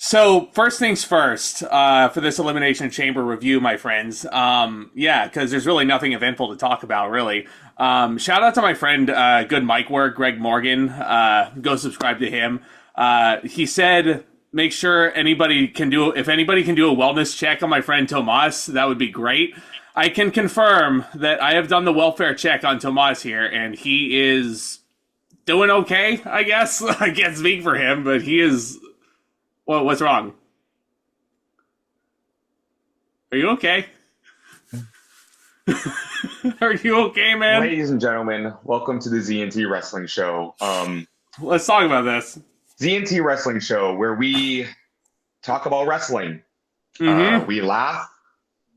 So first things first, for this Elimination Chamber review, my friends. Because there's really nothing eventful to talk about, really. Shout out to my friend, good mic work, Greg Morgan. Go subscribe to him. He said, make sure if anybody can do a wellness check on my friend Tomas, that would be great. I can confirm that I have done the welfare check on Tomas here, and he is doing okay, I guess. I can't speak for him, but he is... Well, what's wrong? Are you okay? Are you okay, man? Ladies and gentlemen, welcome to the ZNT Wrestling Show. Let's talk about this. ZNT Wrestling Show, where we talk about wrestling. We laugh,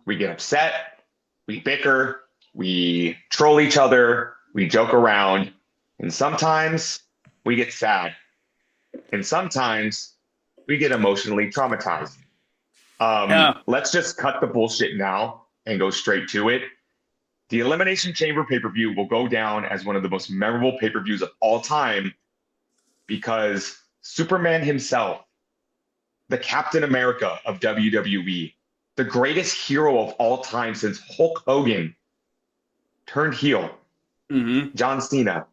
we get upset, we bicker, we troll each other, we joke around, and sometimes we get sad. And sometimes we get emotionally traumatized. Let's just cut the bullshit now and go straight to it. The Elimination Chamber pay-per-view will go down as one of the most memorable pay-per-views of all time because Superman himself, the Captain America of WWE, the greatest hero of all time since Hulk Hogan, turned heel. John Cena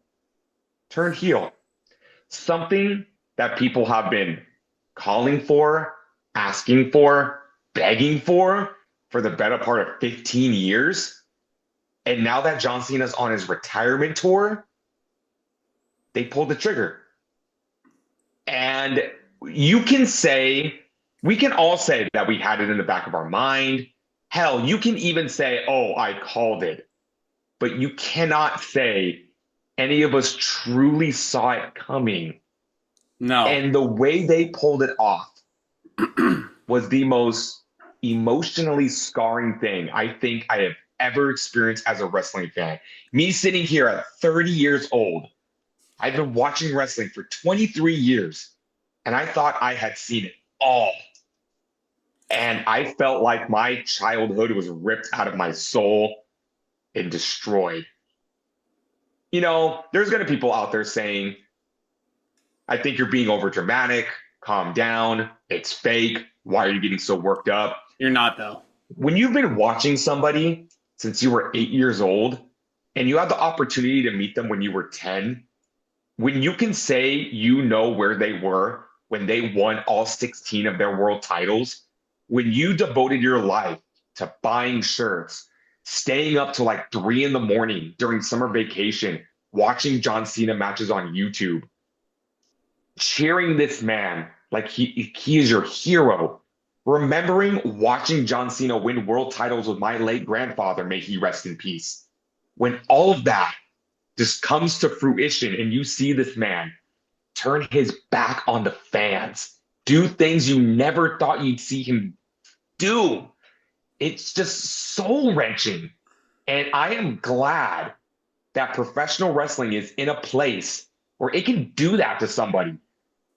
turned heel. Something that people have been calling for, asking for, begging for the better part of 15 years. And now that John Cena's on his retirement tour, they pulled the trigger. And we can all say that we had it in the back of our mind. Hell, you can even say, oh, I called it. But you cannot say any of us truly saw it coming. No. And the way they pulled it off was the most emotionally scarring thing I think I have ever experienced as a wrestling fan. Me sitting here at 30 years old, I've been watching wrestling for 23 years, and I thought I had seen it all. And I felt like my childhood was ripped out of my soul and destroyed. You know, there's going to be people out there saying, I think you're being over dramatic. Calm down. It's fake. Why are you getting so worked up? You're not, though. When you've been watching somebody since you were 8 years old and you had the opportunity to meet them when you were 10, when you can say you know where they were when they won all 16 of their world titles, when you devoted your life to buying shirts, staying up till like 3 a.m. during summer vacation, watching John Cena matches on YouTube, cheering this man like he is your hero, remembering watching John Cena win world titles with my late grandfather, may he rest in peace. When all of that just comes to fruition and you see this man turn his back on the fans, do things you never thought you'd see him do, it's just soul-wrenching. And I am glad that professional wrestling is in a place where it can do that to somebody.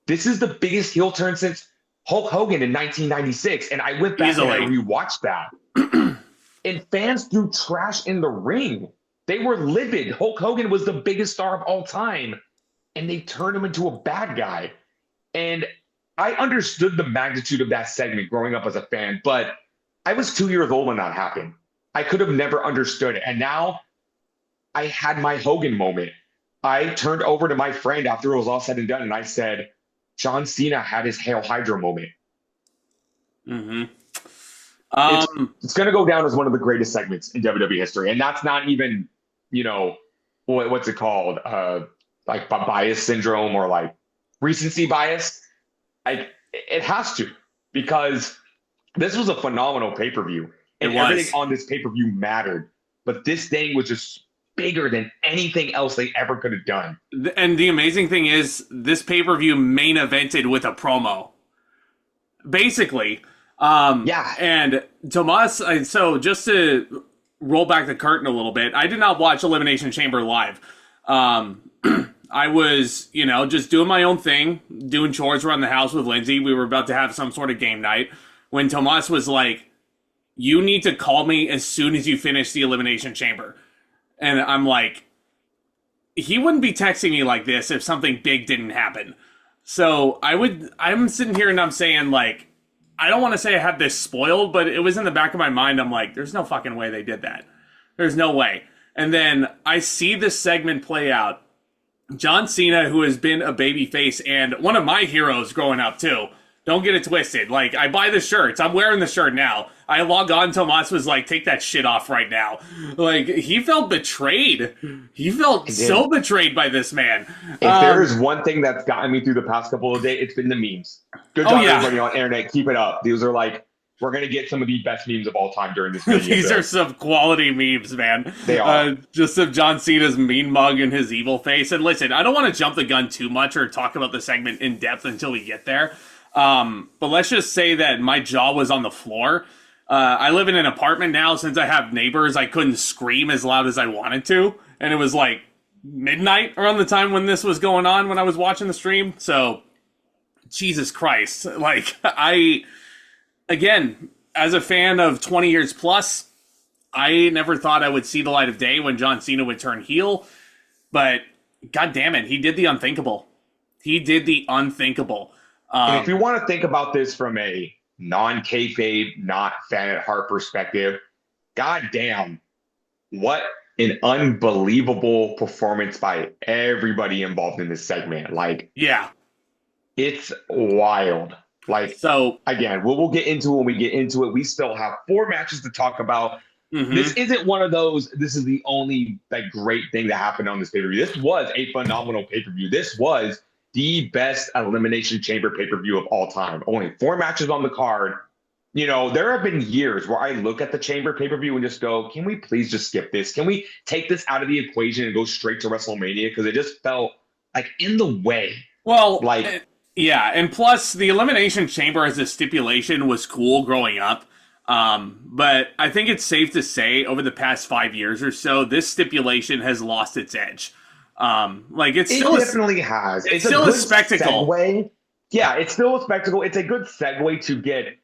This is the biggest heel turn since Hulk Hogan in 1996. And I went back and I rewatched that. And fans threw trash in the ring. They were livid. Hulk Hogan was the biggest star of all time. And they turned him into a bad guy. And I understood the magnitude of that segment growing up as a fan, but I was 2 years old when that happened. I could have never understood it. And now I had my Hogan moment. I turned over to my friend after it was all said and done, and I said, John Cena had his Hail Hydra moment. It's going to go down as one of the greatest segments in WWE history. And that's not even, what's it called? Like bias syndrome or like recency bias. It has to, because this was a phenomenal pay-per-view. And everything on this pay-per-view mattered. But this thing was just bigger than anything else they ever could have done. And the amazing thing is, this pay-per-view main evented with a promo. Basically. And Tomas, so just to roll back the curtain a little bit, I did not watch Elimination Chamber live. I was, just doing my own thing, doing chores around the house with Lindsay. We were about to have some sort of game night when Tomas was like, you need to call me as soon as you finish the Elimination Chamber. And I'm like, he wouldn't be texting me like this if something big didn't happen. So I'm sitting here and I'm saying, like, I don't want to say I had this spoiled, but it was in the back of my mind. I'm like, there's no fucking way they did that. There's no way. And then I see this segment play out. John Cena, who has been a babyface and one of my heroes growing up too. Don't get it twisted. Like, I buy the shirts. I'm wearing the shirt now. I log on. Tomas was like, take that shit off right now. Like, he felt betrayed. He felt so betrayed by this man. If there is one thing that's gotten me through the past couple of days, it's been the memes. Good job, everybody on internet. Keep it up. These are like, we're going to get some of the best memes of all time during this video. These are some quality memes, man. They are. Just of John Cena's mean mug and his evil face. And listen, I don't want to jump the gun too much or talk about the segment in depth until we get there. But let's just say that my jaw was on the floor. I live in an apartment now. Since I have neighbors, I couldn't scream as loud as I wanted to. And it was like midnight around the time when this was going on when I was watching the stream. So, Jesus Christ. Like, again, as a fan of 20 years plus, I never thought I would see the light of day when John Cena would turn heel. But, god damn it, he did the unthinkable. He did the unthinkable. And if you want to think about this from a non-kayfabe, not fan at heart perspective, goddamn, what an unbelievable performance by everybody involved in this segment. Like, yeah, it's wild. Like, so again, we'll get into it when we get into it. We still have 4 matches to talk about. Mm-hmm. This isn't one of those, this is the only like great thing that happened on this pay-per-view. This was a phenomenal pay-per-view. This was the best Elimination Chamber pay-per-view of all time. Only 4 matches on the card. You know, there have been years where I look at the Chamber pay-per-view and just go, can we please just skip this? Can we take this out of the equation and go straight to WrestleMania? Because it just felt like in the way. Well, like, yeah, and plus the Elimination Chamber as a stipulation was cool growing up. But I think it's safe to say over the past 5 years or so, this stipulation has lost its edge. Like it definitely has. It's still a spectacle. Segue. Yeah, it's still a spectacle. It's a good segue to get,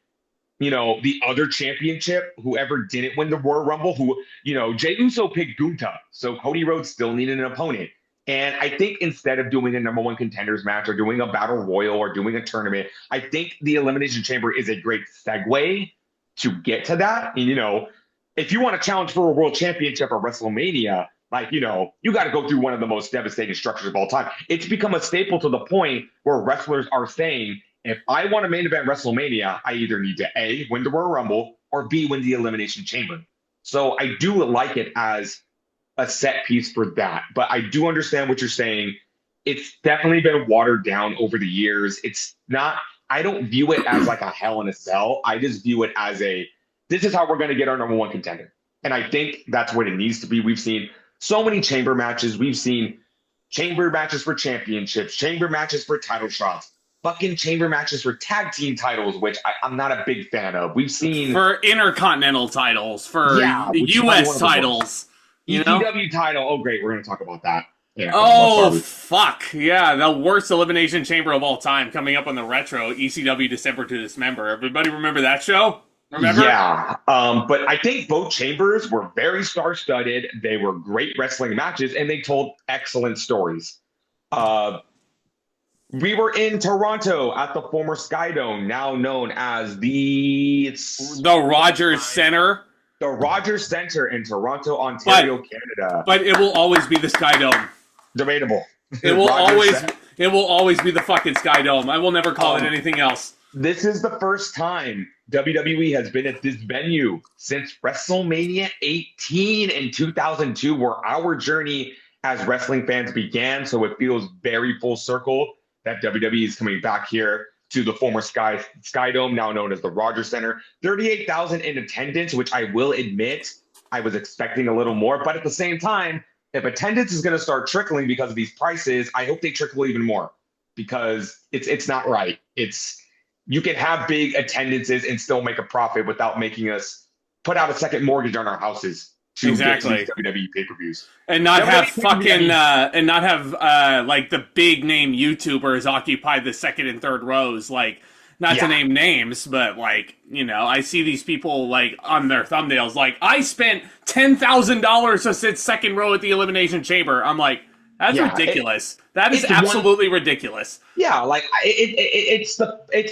you know, the other championship, whoever didn't win the Royal Rumble, who, you know, Jey Uso picked Gunta. So Cody Rhodes still needed an opponent. And I think instead of doing a number 1 contenders match or doing a battle royal or doing a tournament, I think the Elimination Chamber is a great segue to get to that. And, you know, if you want to challenge for a world championship or WrestleMania, like, you know, you got to go through one of the most devastating structures of all time. It's become a staple to the point where wrestlers are saying, if I want to main event WrestleMania, I either need to A, win the Royal Rumble, or B, win the Elimination Chamber. So I do like it as a set piece for that. But I do understand what you're saying. It's definitely been watered down over the years. It's not, I don't view it as like a Hell in a Cell. I just view it as this is how we're going to get our number 1 contender. And I think that's what it needs to be. We've seen so many chamber matches. We've seen chamber matches for championships, chamber matches for title shots, fucking chamber matches for tag team titles, which I'm not a big fan of. We've seen for intercontinental titles, for U.S. titles, you know, ECW title. Oh, great, we're going to talk about that. Yeah, oh, fuck. Yeah, the worst Elimination Chamber of all time coming up on the Retro, ECW December to Dismember. Everybody remember that show? Remember? Yeah, but I think both chambers were very star-studded. They were great wrestling matches, and they told excellent stories. We were in Toronto at the former Skydome, now known as the Rogers Center. The Rogers Center in Toronto, Ontario, Canada. But it will always be the Skydome. Debatable. It will always be the fucking Skydome. I will never call it anything else. This is the first time WWE has been at this venue since WrestleMania 18 in 2002, where our journey as wrestling fans began. So it feels very full circle that WWE is coming back here to the former Skydome, now known as the Rogers Center. 38,000 in attendance, which I will admit I was expecting a little more. But at the same time, if attendance is going to start trickling because of these prices, I hope they trickle even more, because it's not right. You can have big attendances and still make a profit without making us put out a second mortgage on our houses to get to these WWE pay-per-views. And not have like the big name YouTubers occupy the second and third rows. Like, not to name names, but like, you know, I see these people like on their thumbnails, like, I spent $10,000 to sit second row at the Elimination Chamber. I'm like, That's Yeah, ridiculous. That is it's absolutely ridiculous. yeah, like it's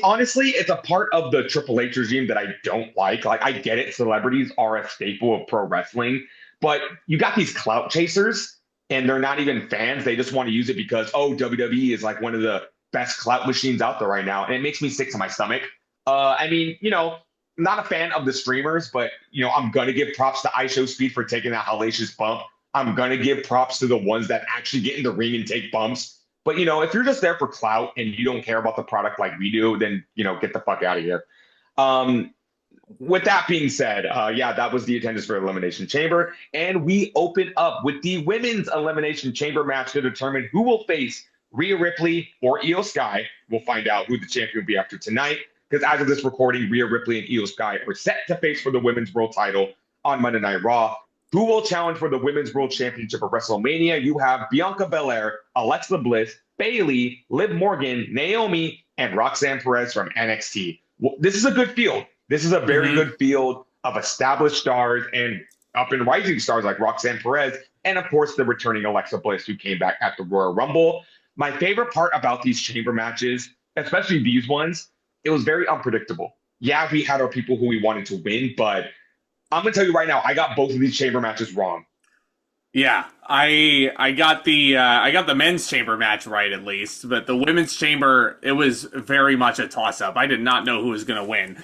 honestly it's a part of the Triple H regime that I don't like. Like I get it, celebrities are a staple of pro wrestling, but you got these clout chasers and they're not even fans. They just want to use it because WWE is like one of the best clout machines out there right now, and it makes me sick to my stomach. I mean, I'm not a fan of the streamers, but I'm gonna give props to iShowSpeed for taking that hellacious bump. I'm gonna give props to the ones that actually get in the ring and take bumps. But if you're just there for clout and you don't care about the product like we do, then get the fuck out of here. Um, with that being said, yeah, that was the attendance for Elimination Chamber, and we open up with the women's Elimination Chamber match to determine who will face Rhea Ripley or Io Sky. We'll find out who the champion will be after tonight, because as of this recording, Rhea Ripley and Io Sky are set to face for the women's world title on Monday Night Raw. Who will challenge for the Women's World Championship at WrestleMania? You have Bianca Belair, Alexa Bliss, Bayley, Liv Morgan, Naomi, and Roxanne Perez from NXT. Well, this is a good field. This is a very good field of established stars and up and rising stars like Roxanne Perez, and of course the returning Alexa Bliss, who came back at the Royal Rumble. My favorite part about these chamber matches, especially these ones, it was very unpredictable. Yeah, we had our people who we wanted to win, but I'm gonna tell you right now, I got both of these chamber matches wrong. Yeah, I got the men's chamber match right at least, but the women's chamber, it was very much a toss up. I did not know who was going to win.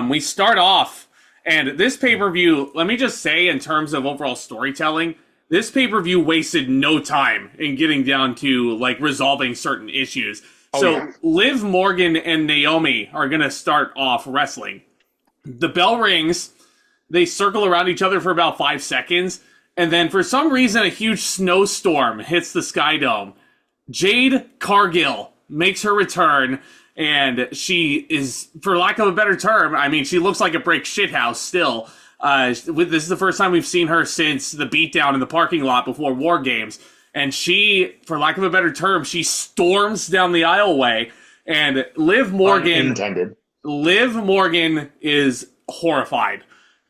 We start off, and this pay-per-view, let me just say in terms of overall storytelling, this pay-per-view wasted no time in getting down to like resolving certain issues. So Liv Morgan and Naomi are going to start off wrestling. The bell rings, they circle around each other for about 5 seconds, and then for some reason a huge snowstorm hits the Sky Dome. Jade Cargill makes her return, and she is, for lack of a better term, I mean, she looks like a brick shithouse still. This is the first time we've seen her since the beatdown in the parking lot before War Games. And she, for lack of a better term, she storms down the aisleway, and Liv Morgan is horrified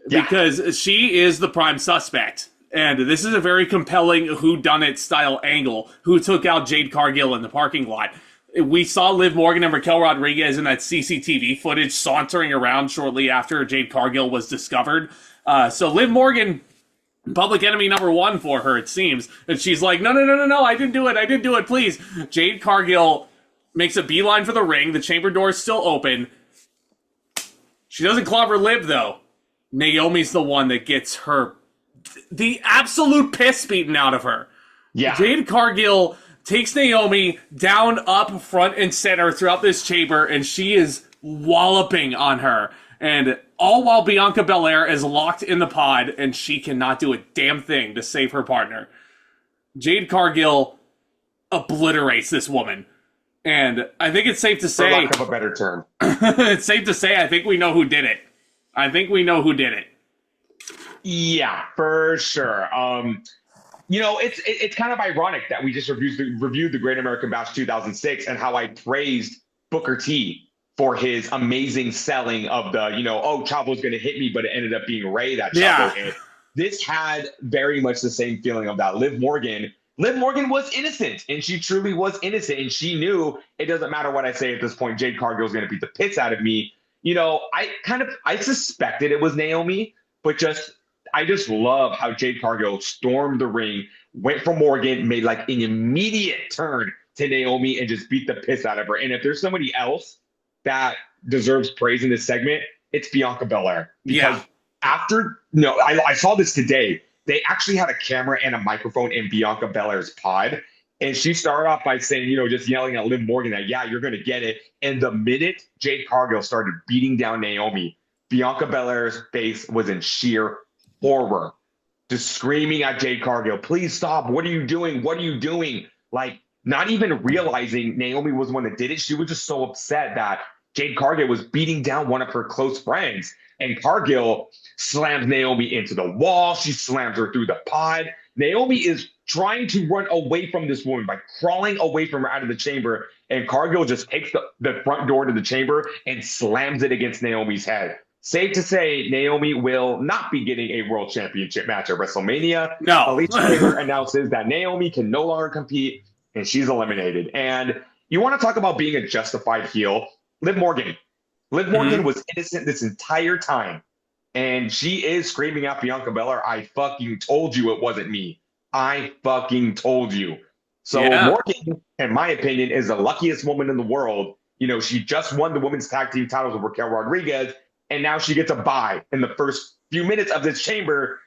because she is the prime suspect. And this is a very compelling whodunit style angle. Who took out Jade Cargill in the parking lot? We saw Liv Morgan and Raquel Rodriguez in that CCTV footage sauntering around shortly after Jade Cargill was discovered. So Liv Morgan, public enemy number one for her, it seems. And she's like, no, I didn't do it, please. Jade Cargill makes a beeline for the ring. The chamber door is still open. She doesn't clobber Liv, though. Naomi's the one that gets her the absolute piss beaten out of her. Yeah. Jade Cargill takes Naomi down, up, front, and center throughout this chamber, and she is walloping on her. And all while Bianca Belair is locked in the pod, and she cannot do a damn thing to save her partner. Jade Cargill obliterates this woman. And I think it's safe to say... For lack of a better term. It's safe to say I think we know who did it. Yeah, for sure. It's kind of ironic that we just reviewed the Great American Bash 2006 and how I praised Booker T for his amazing selling of the, Chavo's going to hit me, but it ended up being Ray that Chavo hit. This had very much the same feeling of that. Liv Morgan was innocent, and she truly was innocent, and she knew it doesn't matter what I say at this point. Jade Cargill's going to beat the piss out of me. I suspected it was Naomi, but I just love how Jade Cargill stormed the ring, went for Morgan, made like an immediate turn to Naomi, and just beat the piss out of her. And if there's somebody else that deserves praise in this segment, it's Bianca Belair. Because I saw this today. They actually had a camera and a microphone in Bianca Belair's pod. And she started off by saying, just yelling at Liv Morgan that, yeah, you're going to get it. And the minute Jade Cargill started beating down Naomi, Bianca Belair's face was in sheer horror, just screaming at Jade Cargill, please stop. What are you doing? What are you doing? Like, not even realizing Naomi was the one that did it. She was just so upset that Jade Cargill was beating down one of her close friends. And Cargill slammed Naomi into the wall. She slammed her through the pod. Naomi is trying to run away from this woman by crawling away from her out of the chamber. And Cargill just takes the front door to the chamber and slams it against Naomi's head. safe to say Naomi will not be getting a world championship match at WrestleMania. No. Alicia Taylor announces that Naomi can no longer compete and she's eliminated. And you want to talk about being a justified heel? Liv Morgan. Liv Morgan was innocent this entire time. And she is screaming at Bianca Belair, I fucking told you it wasn't me. I fucking told you. So Morgan, in my opinion, is the luckiest woman in the world. You know, she just won the women's tag team titles with Raquel Rodriguez, and now she gets a bye in the first few minutes of this chamber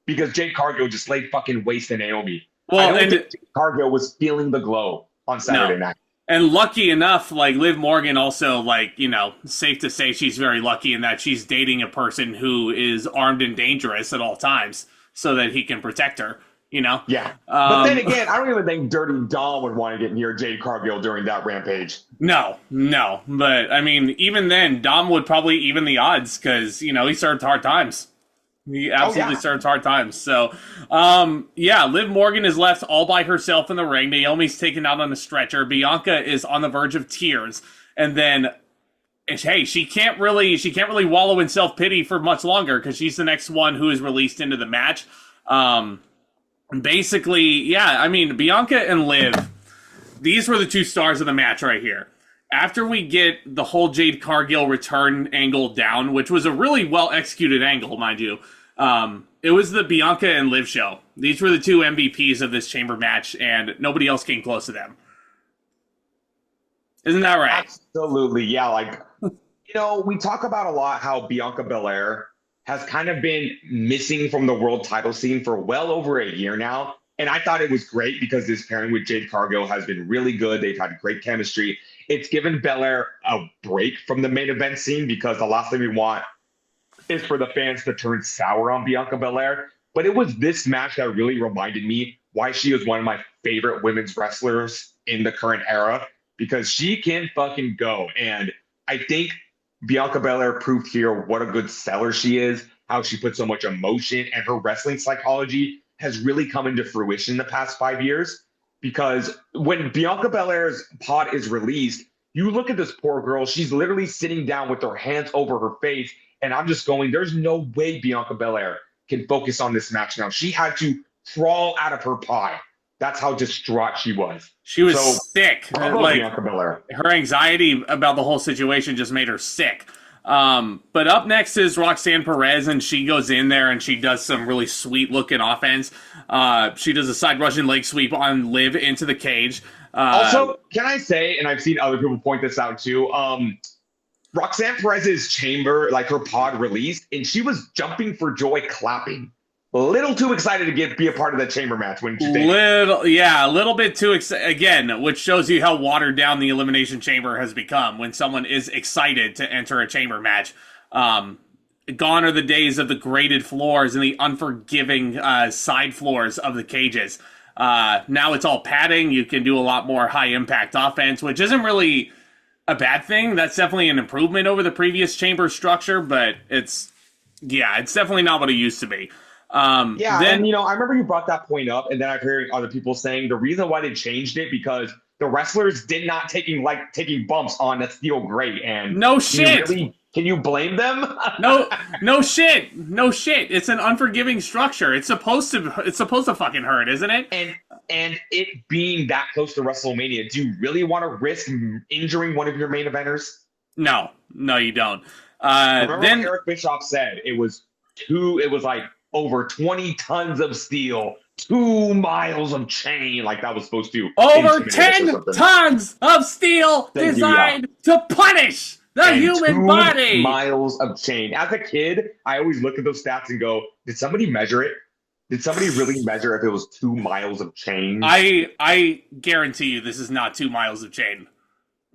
because Jade Cargill just laid fucking waste to Naomi. Well, I don't think Jade Cargill was feeling the glow on Saturday night. And lucky enough, like, Liv Morgan also, like, you know, safe to say she's very lucky in that she's dating a person who is armed and dangerous at all times so that he can protect her, you know? Yeah. But then again, I don't even think Dirty Dom would want to get near Jade Cargill during that rampage. No. But, I mean, even then, Dom would probably even the odds because, you know, he served hard times. He absolutely served hard times. So, Liv Morgan is left all by herself in the ring. Naomi's taken out on a stretcher. Bianca is on the verge of tears. And then, hey, she can't really wallow in self-pity for much longer because she's the next one who is released into the match. Bianca and Liv, these were the two stars of the match right here. After we get the whole Jade Cargill return angle down, which was a really well-executed angle, mind you, it was the Bianca and Liv show. These were the two MVPs of this chamber match, and nobody else came close to them. Isn't that right? Absolutely, yeah. Like, you know, we talk about a lot how Bianca Belair has kind of been missing from the world title scene for well over a year now. And I thought it was great because this pairing with Jade Cargill has been really good. They've had great chemistry. It's given Belair a break from the main event scene because the last thing we want is for the fans to turn sour on Bianca Belair. But it was this match that really reminded me why she is one of my favorite women's wrestlers in the current era, because she can fucking go. And I think Bianca Belair proved here what a good seller she is, how she put so much emotion, and her wrestling psychology has really come into fruition the past 5 years. Because when Bianca Belair's pod is released, you look at this poor girl, she's literally sitting down with her hands over her face. And I'm just going, there's no way Bianca Belair can focus on this match now. She had to crawl out of her pod. That's how distraught she was. She was sick. Like, Bianca Belair. Her anxiety about the whole situation just made her sick. But up next is Roxanne Perez, and she goes in there and she does some really sweet looking offense. She does a side Russian leg sweep on Liv into the cage. Also, can I say, and I've seen other people point this out too, Roxanne Perez's chamber, like her pod released, and she was jumping for joy, clapping. A little too excited to be a part of that chamber match, wouldn't you think? A little bit too excited. Again, which shows you how watered down the Elimination Chamber has become when someone is excited to enter a chamber match. Gone are the days of the graded floors and the unforgiving side floors of the cages. Now it's all padding. You can do a lot more high-impact offense, which isn't really a bad thing. That's definitely an improvement over the previous chamber structure, but it's definitely not what it used to be. And you know, I remember you brought that point up, and then I've heard other people saying the reason why they changed it because the wrestlers did not taking bumps on the steel grate, and no shit. Can you blame them? No shit. It's an unforgiving structure. It's supposed to fucking hurt, isn't it? And it being that close to WrestleMania, do you really want to risk injuring one of your main eventers? No, you don't. Remember what Eric Bischoff said? It was like over 20 tons of steel, 2 miles of chain, like that was supposed to. Over 10 tons of steel designed to punish the human body. 2 miles of chain. As a kid, I always look at those stats and go, did somebody measure it? Did somebody really measure if it was 2 miles of chain? I guarantee you this is not 2 miles of chain.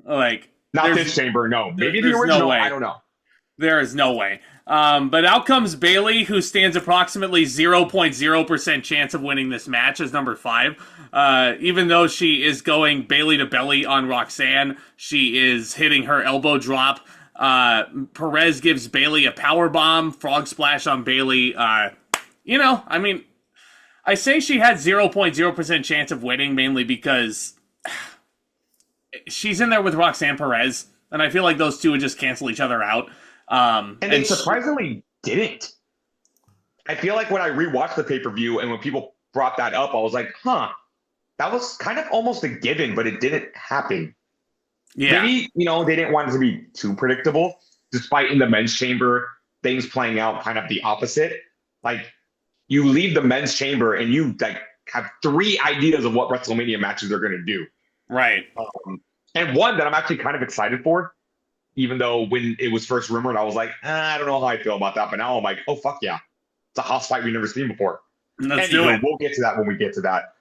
Like, not this chamber, no. Maybe the original, no way. I don't know. There is no way. But out comes Bayley, who stands approximately 0.0% chance of winning this match as number 5. Even though she is going Bayley to belly on Roxanne, she is hitting her elbow drop. Perez gives Bayley a power bomb, frog splash on Bayley. You know, I mean, I say she had 0.0% chance of winning mainly because she's in there with Roxanne Perez, and I feel like those two would just cancel each other out. And they surprisingly didn't. I feel like when I rewatched the pay-per-view and when people brought that up, I was like, huh, that was kind of almost a given, but it didn't happen. Yeah. Maybe, they didn't want it to be too predictable, despite in the men's chamber, things playing out kind of the opposite. Like, you leave the men's chamber and you like have 3 ideas of what WrestleMania matches they're going to do. Right. And one that I'm actually kind of excited for, even though when it was first rumored, I was like, I don't know how I feel about that. But now I'm like, oh, fuck yeah. It's a house fight we've never seen before. Let's do it. We'll get to that when we get to that.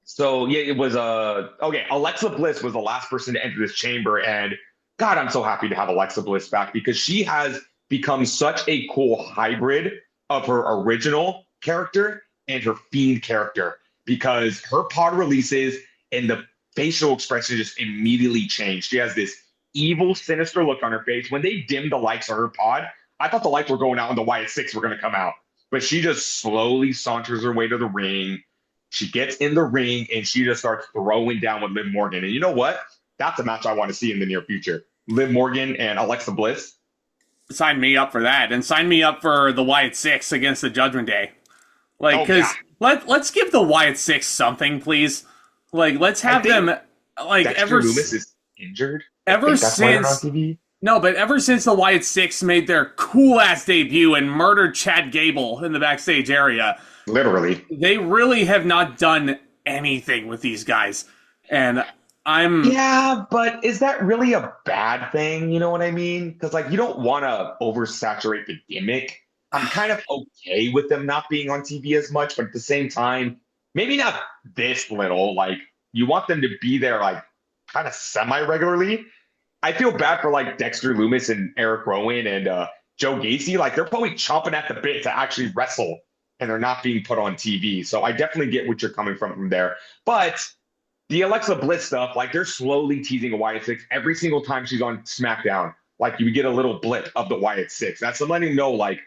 So yeah, it was Alexa Bliss was the last person to enter this chamber, and God, I'm so happy to have Alexa Bliss back because she has become such a cool hybrid of her original character and her Fiend character, because her pod releases and the facial expression just immediately changed. She has this evil, sinister look on her face. When they dimmed the lights on her pod, I thought the lights were going out and the Wyatt Six were going to come out. But she just slowly saunters her way to the ring. She gets in the ring and she just starts throwing down with Liv Morgan. And you know what? That's a match I want to see in the near future. Liv Morgan and Alexa Bliss. Sign me up for that, and sign me up for the Wyatt Six against the Judgment Day. Like, because let's give the Wyatt Six something, please. Like, let's have them. Like, Dexter Lumis is injured. Ever since the Wyatt Six made their cool ass debut and murdered Chad Gable in the backstage area, literally, they really have not done anything with these guys, and but is that really a bad thing? You know what I mean? Because like, you don't want to oversaturate the gimmick. I'm kind of okay with them not being on TV as much, but at the same time, maybe not this little. Like, you want them to be there like kind of semi-regularly. I feel bad for like Dexter Lumis and Eric Rowan and Joe Gacy. Like, they're probably chomping at the bit to actually wrestle, and they're not being put on TV. So I definitely get what you're coming from there. But the Alexa Bliss stuff, like, they're slowly teasing a Wyatt Six every single time she's on SmackDown. Like, you get a little blip of the Wyatt Six. That's to letting you know, like,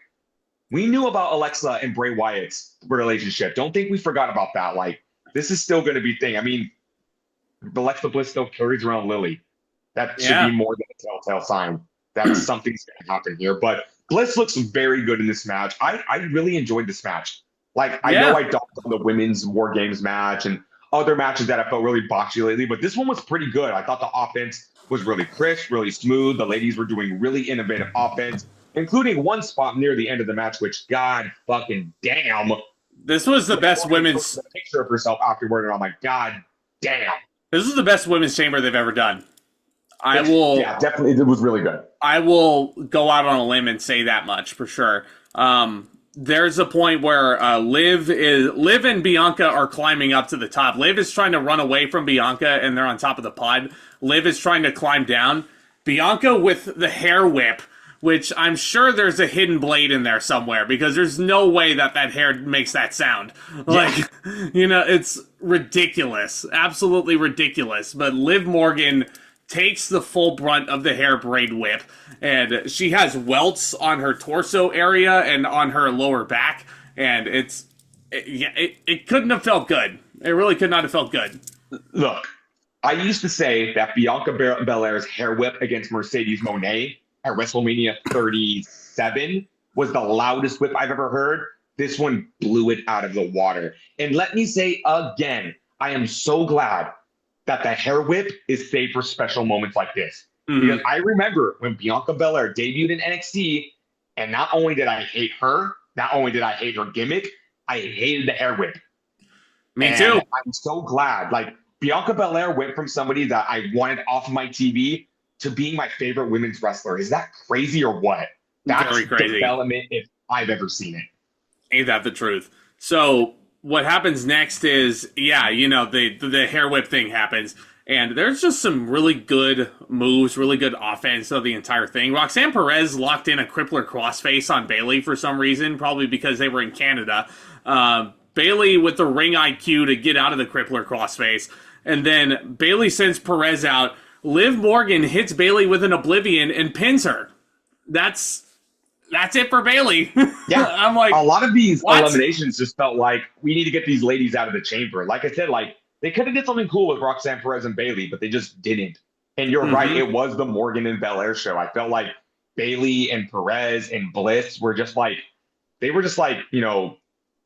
we knew about Alexa and Bray Wyatt's relationship. Don't think we forgot about that. Like, this is still going to be a thing. I mean, Alexa Bliss still carries around Lily. That should be more than a telltale sign that something's going to happen here. But Bliss looks very good in this match. I really enjoyed this match. Like, I know I dogged on the women's War Games match and other matches that I felt really botchy lately, but this one was pretty good. I thought the offense was really crisp, really smooth. The ladies were doing really innovative offense, including one spot near the end of the match, which, God fucking damn. This was the best women's picture of herself afterward, and I'm like, God damn. This is the best women's chamber they've ever done. Yeah, definitely. It was really good. I will go out on a limb and say that much for sure. There's a point where Liv and Bianca are climbing up to the top. Liv is trying to run away from Bianca, and they're on top of the pod. Liv is trying to climb down. Bianca with the hair whip, which I'm sure there's a hidden blade in there somewhere, because there's no way that hair makes that sound. Like, it's ridiculous. Absolutely ridiculous. But Liv Morgan takes the full brunt of the hair braid whip, and she has welts on her torso area and on her lower back, and it couldn't have felt good. It really could not have felt good. Look, I used to say that Bianca Belair's hair whip against Mercedes Moné at WrestleMania 37 was the loudest whip I've ever heard. This one blew it out of the water. And let me say again, I am so glad that the hair whip is saved for special moments like this. Mm-hmm. Because I remember when Bianca Belair debuted in NXT, and not only did I hate her, not only did I hate her gimmick, I hated the hair whip. Me too. I'm so glad. Like, Bianca Belair went from somebody that I wanted off of my TV to being my favorite women's wrestler. Is that crazy or what? That's very crazy development if I've ever seen it. Ain't that the truth? So what happens next is, the hair whip thing happens, and there's just some really good moves, really good offense of the entire thing. Roxanne Perez locked in a crippler crossface on Bayley for some reason, probably because they were in Canada. Bayley with the ring IQ to get out of the crippler crossface, and then Bayley sends Perez out. Liv Morgan hits Bayley with an Oblivion and pins her. That's it for Bayley. Yeah. I'm like, a lot of these eliminations just felt like we need to get these ladies out of the chamber. Like I said, like, they could have did something cool with Roxanne Perez and Bayley, but they just didn't. And you're right, it was the Morgan and Belair show. I felt like Bayley and Perez and Bliss were just like,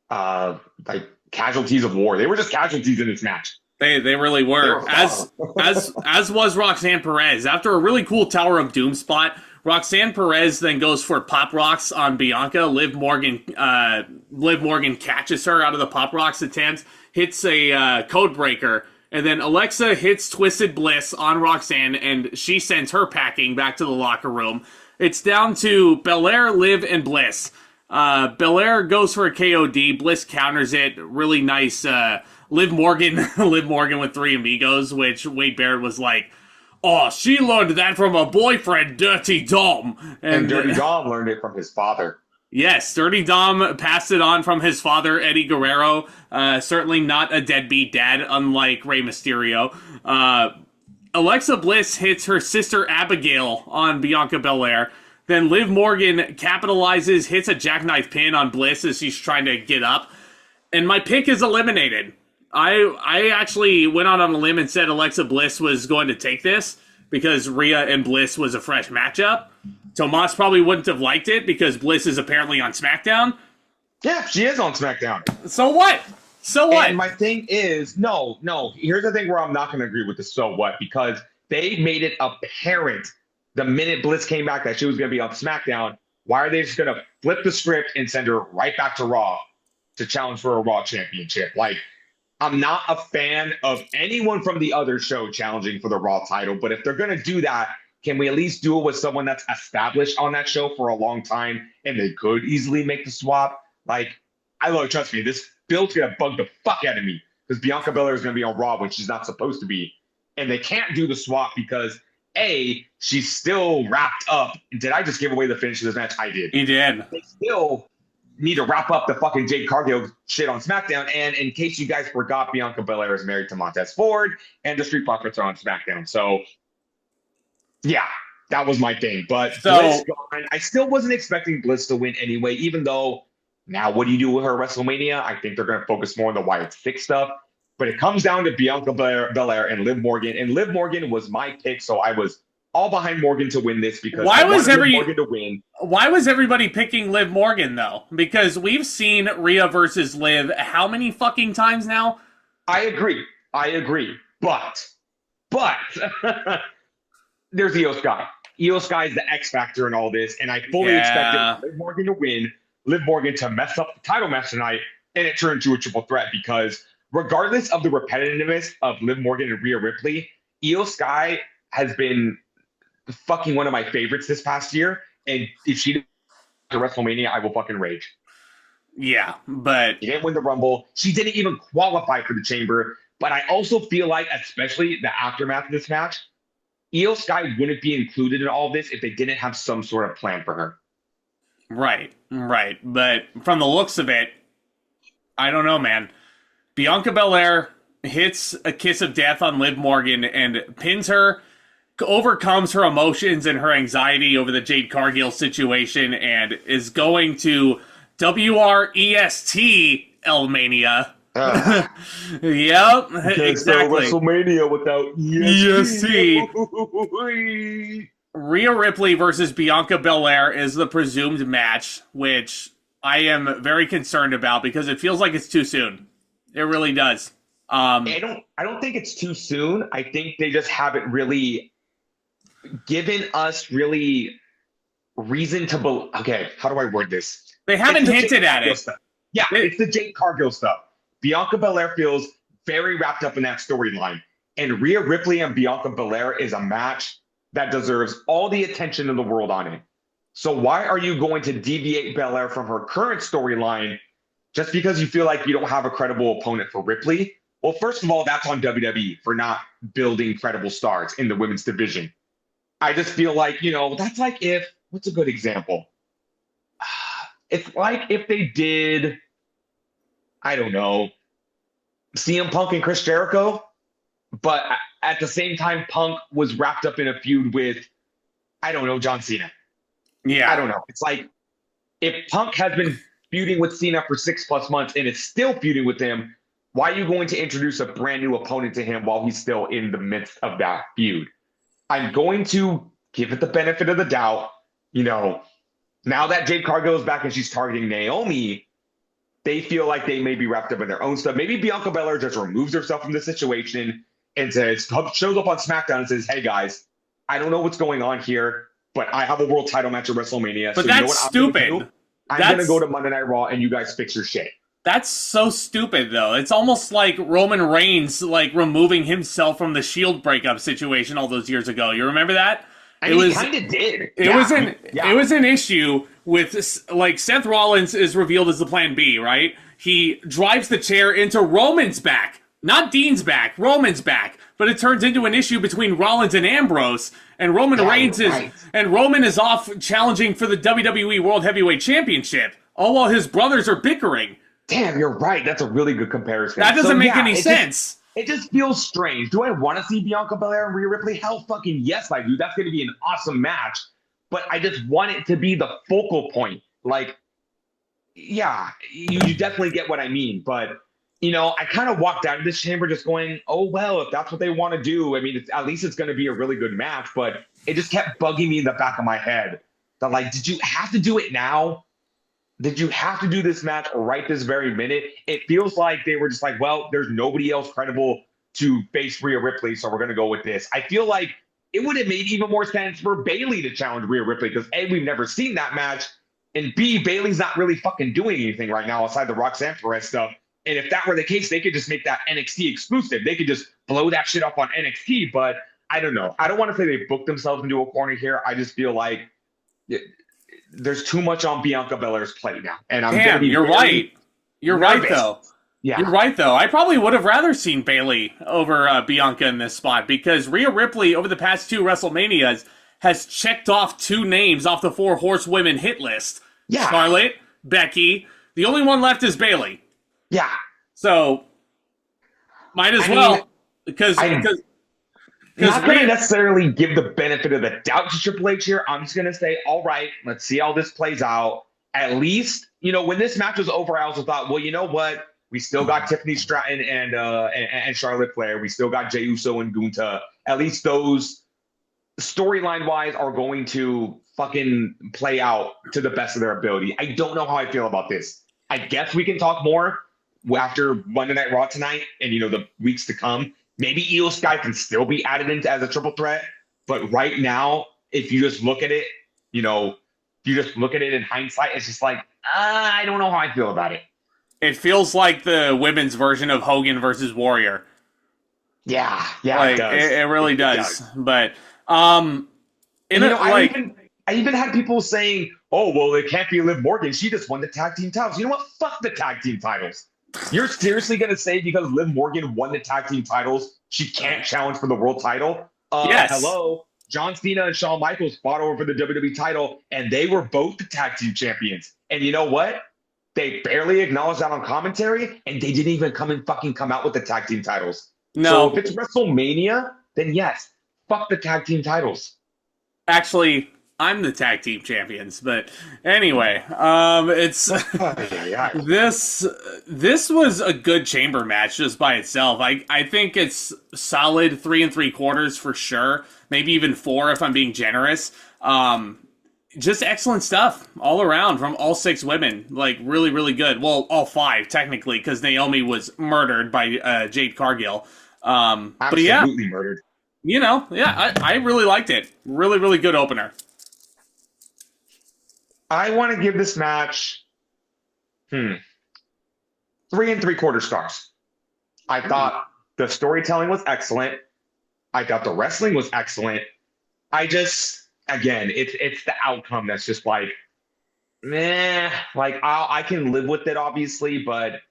like casualties of war. They were just casualties in this match. They really were. As was Roxanne Perez. After a really cool Tower of Doom spot, Roxanne Perez then goes for Pop Rocks on Bianca. Liv Morgan catches her out of the Pop Rocks attempt, hits a code breaker, and then Alexa hits Twisted Bliss on Roxanne, and she sends her packing back to the locker room. It's down to Belair, Liv, and Bliss. Belair goes for a KOD. Bliss counters it. Really nice. Liv Morgan with 3 amigos, which Wade Barrett was like, "Oh, she learned that from a boyfriend, Dirty Dom." And Dirty Dom learned it from his father. Yes, Dirty Dom passed it on from his father, Eddie Guerrero. Certainly not a deadbeat dad, unlike Rey Mysterio. Alexa Bliss hits her sister Abigail on Bianca Belair. Then Liv Morgan capitalizes, hits a jackknife pin on Bliss as she's trying to get up. And my pick is eliminated. I actually went out on a limb and said Alexa Bliss was going to take this because Rhea and Bliss was a fresh matchup. Tomas probably wouldn't have liked it because Bliss is apparently on SmackDown. Yeah, she is on SmackDown. So what? So what? And my thing is, no. Here's the thing where I'm not going to agree with the so what, because they made it apparent the minute Bliss came back that she was going to be on SmackDown. Why are they just going to flip the script and send her right back to Raw to challenge for a Raw championship? Like, I'm not a fan of anyone from the other show challenging for the Raw title, but if they're going to do that, can we at least do it with someone that's established on that show for a long time and they could easily make the swap? Like, trust me, this build's going to bug the fuck out of me because Bianca Belair is going to be on Raw when she's not supposed to be. And they can't do the swap because, A, she's still wrapped up. Did I just give away the finish of this match? I did. You did. They still need to wrap up the fucking Jade Cargill shit on SmackDown. And in case you guys forgot, Bianca Belair is married to Montez Ford, and the Street Profits are on SmackDown. So, yeah, that was my thing. But Bliss gone. I still wasn't expecting Bliss to win anyway, even though now what do you do with her WrestleMania? I think they're going to focus more on the Wyatt Six stuff. But it comes down to Bianca Belair and Liv Morgan. And Liv Morgan was my pick, so I was all behind Morgan to win this because I wanted Liv Morgan to win. Why was everybody picking Liv Morgan, though? Because we've seen Rhea versus Liv how many fucking times now? I agree. But there's Io Sky. Io Sky is the X factor in all this, and I fully expected Liv Morgan to win, Liv Morgan to mess up the title match tonight, and it turned into a triple threat because regardless of the repetitiveness of Liv Morgan and Rhea Ripley, Io Sky has been fucking one of my favorites this past year. And if she didn't to WrestleMania, I will fucking rage. Yeah, but she didn't win the Rumble. She didn't even qualify for the Chamber. But I also feel like, especially the aftermath of this match, Io Sky wouldn't be included in all this if they didn't have some sort of plan for her. Right. But from the looks of it, I don't know, man. Bianca Belair hits a kiss of death on Liv Morgan and pins her, overcomes her emotions and her anxiety over the Jade Cargill situation, and is going to WREST Elmania. Yep, exactly. WrestleMania without EST. Rhea Ripley versus Bianca Belair is the presumed match, which I am very concerned about because it feels like it's too soon. It really does. I don't think it's too soon. I think they just haven't really given us really reason to believe. Okay, how do I word this? They haven't hinted at it. Stuff. Yeah, it's the Jade Cargill stuff. Bianca Belair feels very wrapped up in that storyline. And Rhea Ripley and Bianca Belair is a match that deserves all the attention in the world on it. So why are you going to deviate Belair from her current storyline just because you feel like you don't have a credible opponent for Ripley? Well, first of all, that's on WWE for not building credible stars in the women's division. I just feel like, that's like what's a good example? It's like if they did, I don't know, CM Punk and Chris Jericho, but at the same time, Punk was wrapped up in a feud with, I don't know, John Cena. Yeah. I don't know. It's like if Punk has been feuding with Cena for 6+ months and is still feuding with him, why are you going to introduce a brand new opponent to him while he's still in the midst of that feud? I'm going to give it the benefit of the doubt. you know, now that Jade Cargill is back and she's targeting Naomi, they feel like they may be wrapped up in their own stuff. Maybe Bianca Belair just removes herself from the situation and shows up on SmackDown and says, hey guys, I don't know what's going on here, but I have a world title match at WrestleMania. But so that's you know what stupid. I'm going to go to Monday Night Raw and you guys fix your shit. That's so stupid, though. It's almost like Roman Reigns, like, removing himself from the Shield breakup situation all those years ago. You remember that? He kind of did. It was an issue with, like, Seth Rollins is revealed as the Plan B, right? He drives the chair into Roman's back. Not Dean's back, Roman's back. But it turns into an issue between Rollins and Ambrose, and Roman is off challenging for the WWE World Heavyweight Championship, all while his brothers are bickering. Damn, you're right. That's a really good comparison. That doesn't make any sense. It just feels strange. Do I want to see Bianca Belair and Rhea Ripley? Hell fucking yes, I do. That's going to be an awesome match. But I just want it to be the focal point. Like, yeah, you definitely get what I mean. But, you know, I kind of walked out of this chamber just going, oh, well, if that's what they want to do, I mean, at least it's going to be a really good match. But it just kept bugging me in the back of my head. That, like, did you have to do it now? Did you have to do this match right this very minute? It feels like they were just like, well, there's nobody else credible to face Rhea Ripley, so we're going to go with this. I feel like it would have made even more sense for Bayley to challenge Rhea Ripley because, A, we've never seen that match, and B, Bayley's not really fucking doing anything right now outside the Roxanne Perez stuff. And if that were the case, they could just make that NXT exclusive. They could just blow that shit up on NXT, but I don't know. I don't want to say they booked themselves into a corner here. I just feel like there's too much on Bianca Belair's plate now. And you're right. You're nervous. Right, though. Yeah. You're right, though. I probably would have rather seen Bayley over Bianca in this spot because Rhea Ripley, over the past 2 WrestleManias, has checked off 2 names off the 4 horsewomen hit list. Yeah. Charlotte, Becky. The only one left is Bayley. Yeah. So, might as well. Because not going to necessarily give the benefit of the doubt to Triple H here. I'm just going to say, all right, let's see how this plays out. At least, you know, when this match was over, I also thought, well, you know what? We still got Tiffany Stratton and Charlotte Flair. We still got Jey Uso and Gunta. At least those storyline-wise are going to fucking play out to the best of their ability. I don't know how I feel about this. I guess we can talk more after Monday Night Raw tonight and, you know, the weeks to come. Maybe Io Sky can still be added into as a triple threat. But right now, if you just look at it, you know, you just look at it in hindsight, it's just like, I don't know how I feel about it. It feels like the women's version of Hogan versus Warrior. Yeah, like, it does. It really does. But, I even had people saying, oh, well, it can't be Liv Morgan. She just won the tag team titles. You know what? Fuck the tag team titles. You're seriously going to say because Liv Morgan won the tag team titles, she can't challenge for the world title? Yes. Hello? John Cena and Shawn Michaels fought over the WWE title, and they were both the tag team champions. And you know what? They barely acknowledged that on commentary, and they didn't even come out with the tag team titles. No. So if it's WrestleMania, then yes, fuck the tag team titles. Actually, I'm the tag team champions, but anyway, it's this was a good chamber match just by itself. I think it's solid 3 3/4 for sure, maybe even 4 if I'm being generous. Just excellent stuff all around from all 6 women, like really, really good. Well, all 5 technically, because Naomi was murdered by Jade Cargill. But yeah, absolutely murdered. You know, yeah, I really liked it. Really, really good opener. I want to give this match 3 3/4 stars. I thought the storytelling was excellent. I thought the wrestling was excellent. I just, again, it's the outcome that's just like, meh. Like, I can live with it, obviously, but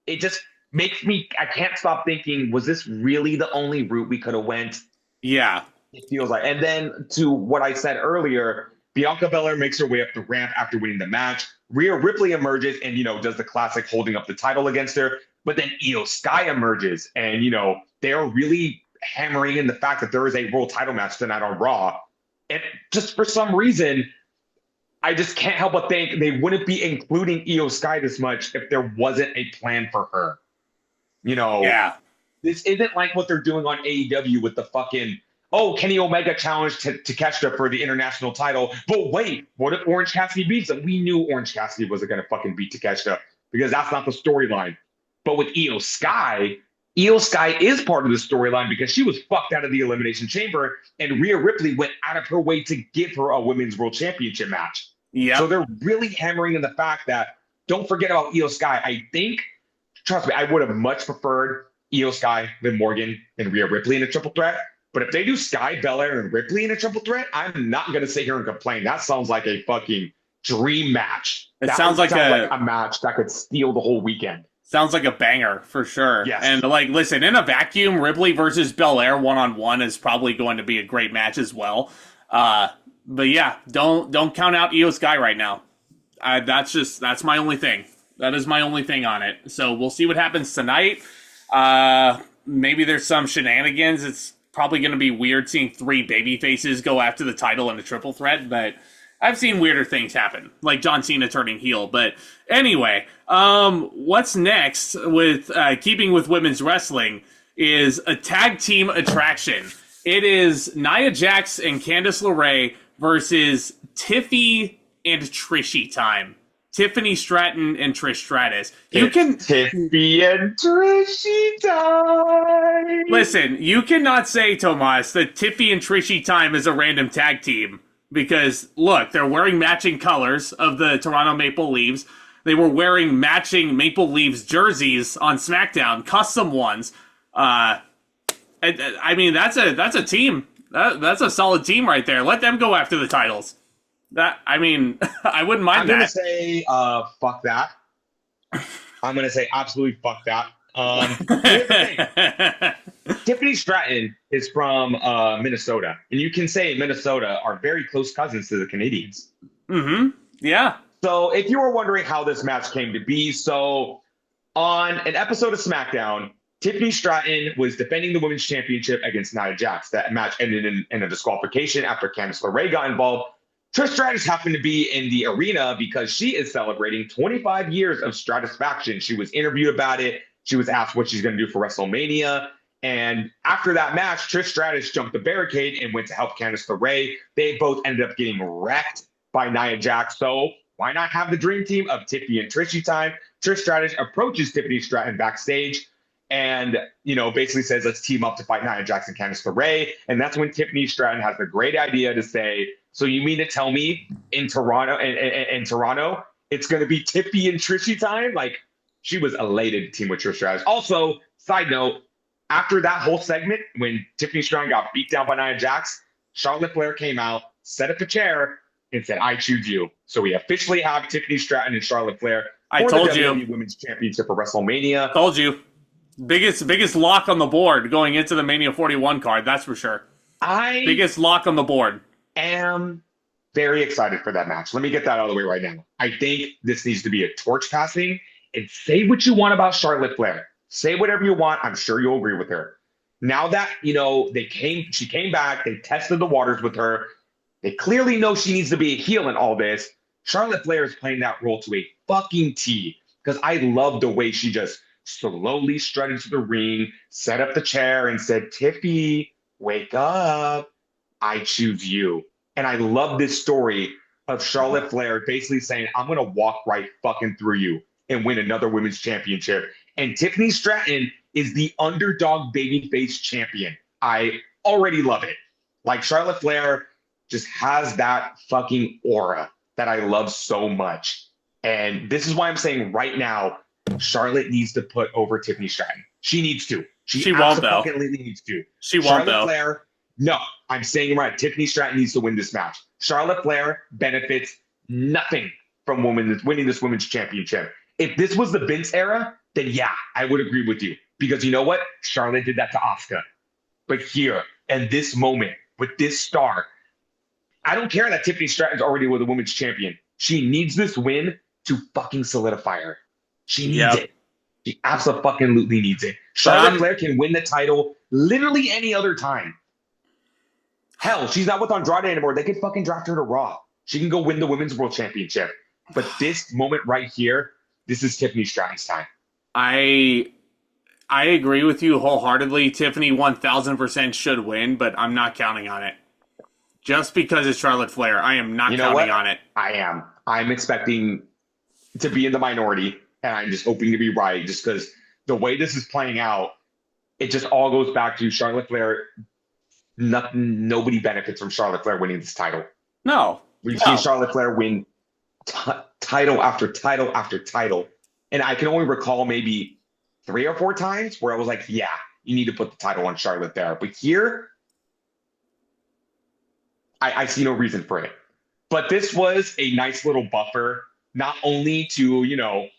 it just makes me, I can't stop thinking, was this really the only route we could have went? Yeah. It feels like. And then to what I said earlier, Bianca Belair makes her way up the ramp after winning the match. Rhea Ripley emerges and, you know, does the classic holding up the title against her. But then Io Sky emerges and, you know, they're really hammering in the fact that there is a world title match tonight on Raw. And just for some reason, I just can't help but think they wouldn't be including Io Sky this much if there wasn't a plan for her. You know, yeah. This isn't like what they're doing on AEW with the fucking oh, Kenny Omega challenged Takeshita for the international title. But wait, what if Orange Cassidy beats him? We knew Orange Cassidy wasn't going to fucking beat Takeshita because that's not the storyline. But with Io Sky is part of the storyline because she was fucked out of the Elimination Chamber, and Rhea Ripley went out of her way to give her a Women's World Championship match. Yeah. So they're really hammering in the fact that don't forget about Io Sky. I think, trust me, I would have much preferred Io Sky, Liv Morgan, and Rhea Ripley in a triple threat. But if they do Sky, Belair, and Ripley in a triple threat, I'm not going to sit here and complain. That sounds like a fucking dream match. It sounds like a match that could steal the whole weekend. Sounds like a banger for sure. Yes. And like, listen, in a vacuum, Ripley versus Belair 1-on-1 is probably going to be a great match as well. But yeah, don't count out Io Sky right now. That's my only thing. That is my only thing on it. So we'll see what happens tonight. Maybe there's some shenanigans. It's probably going to be weird seeing 3 baby faces go after the title in a triple threat, but I've seen weirder things happen, like John Cena turning heel. But anyway, what's next with keeping with women's wrestling is a tag team attraction. It is Nia Jax and Candice LeRae versus Tiffy and Trishy time. Tiffany Stratton and Trish Stratus. Tiffy and Trishy time. Listen, you cannot say, Tomas, that Tiffy and Trishy time is a random tag team. Because, look, they're wearing matching colors of the Toronto Maple Leafs. They were wearing matching Maple Leafs jerseys on SmackDown, custom ones. I mean, that's a team. That's a solid team right there. Let them go after the titles. I wouldn't mind that. I'm going to say, fuck that. I'm going to say absolutely fuck that. Here's the thing. Tiffany Stratton is from Minnesota. And you can say Minnesota are very close cousins to the Canadians. Mm-hmm. Yeah. So if you were wondering how this match came to be, so on an episode of SmackDown, Tiffany Stratton was defending the Women's Championship against Nia Jax. That match ended in a disqualification after Candice LeRae got involved. Trish Stratus happened to be in the arena because she is celebrating 25 years of Stratusfaction. She was interviewed about it. She was asked what she's going to do for WrestleMania. And after that match, Trish Stratus jumped the barricade and went to help Candice LeRae. They both ended up getting wrecked by Nia Jax. So why not have the dream team of Tiffany and Trishy time? Trish Stratus approaches Tiffany Stratton backstage and, basically says, let's team up to fight Nia Jax and Candice LeRae. And that's when Tiffany Stratton has the great idea to say, so you mean to tell me in Toronto, it's going to be Tiffy and Trishy time? Like, she was elated to team with Trish Stratus. Also, side note, after that whole segment, when Tiffany Stratton got beat down by Nia Jax, Charlotte Flair came out, set up a chair, and said, I choose you. So we officially have Tiffany Stratton and Charlotte Flair for the WWE Women's Championship for WrestleMania. Told you. Biggest lock on the board going into the Mania 41 card, that's for sure. Biggest lock on the board. Am very excited for that match. Let me get that out of the way right now. I think this needs to be a torch passing, and say what you want about Charlotte Flair. Say whatever you want. I'm sure you'll agree with her. Now that, she came back, they tested the waters with her. They clearly know she needs to be a heel in all this. Charlotte Flair is playing that role to a fucking T, because I love the way she just slowly strutted to the ring, set up the chair, and said, Tiffy, wake up. I choose you. And I love this story of Charlotte Flair basically saying, I'm going to walk right fucking through you and win another women's championship. And Tiffany Stratton is the underdog babyface champion. I already love it. Like, Charlotte Flair just has that fucking aura that I love so much. And this is why I'm saying right now, Charlotte needs to put over Tiffany Stratton. She needs to. She won't, though. Needs to. She won't, though. Flair, no, I'm saying right. Tiffany Stratton needs to win this match. Charlotte Flair benefits nothing from winning this women's championship. If this was the Vince era, then yeah, I would agree with you. Because you know what? Charlotte did that to Asuka. But here, and this moment, with this star, I don't care that Tiffany Stratton's already with a women's champion. She needs this win to fucking solidify her. She needs it. She absolutely needs it. Charlotte Flair can win the title literally any other time. Hell, she's not with Andrade anymore. They could fucking draft her to Raw. She can go win the Women's World Championship. But this moment right here, this is Tiffany Stratton's time. I agree with you wholeheartedly. Tiffany 1000% should win, but I'm not counting on it. Just because it's Charlotte Flair, I am not counting on it. I am. I'm expecting to be in the minority, and I'm just hoping to be right, just because the way this is playing out, it just all goes back to Charlotte Flair. Nobody benefits from Charlotte Flair winning this title. No. We've seen Charlotte Flair win title after title after title. And I can only recall maybe 3 or 4 times where I was like, yeah, you need to put the title on Charlotte there. But here, I see no reason for it. But this was a nice little buffer, not only to,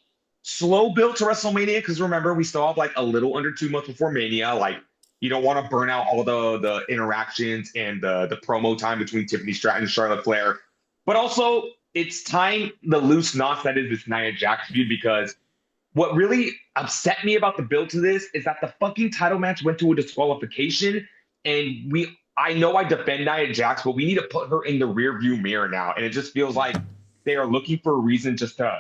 slow build to WrestleMania, because remember, we still have like a little under 2 months before Mania. Like, you don't want to burn out all the interactions and the promo time between Tiffany Stratton and Charlotte Flair. But also, it's tying the loose knots that is this Nia Jax feud, because what really upset me about the build to this is that the fucking title match went to a disqualification, and I know I defend Nia Jax, but we need to put her in the rearview mirror now. And it just feels like they are looking for a reason just to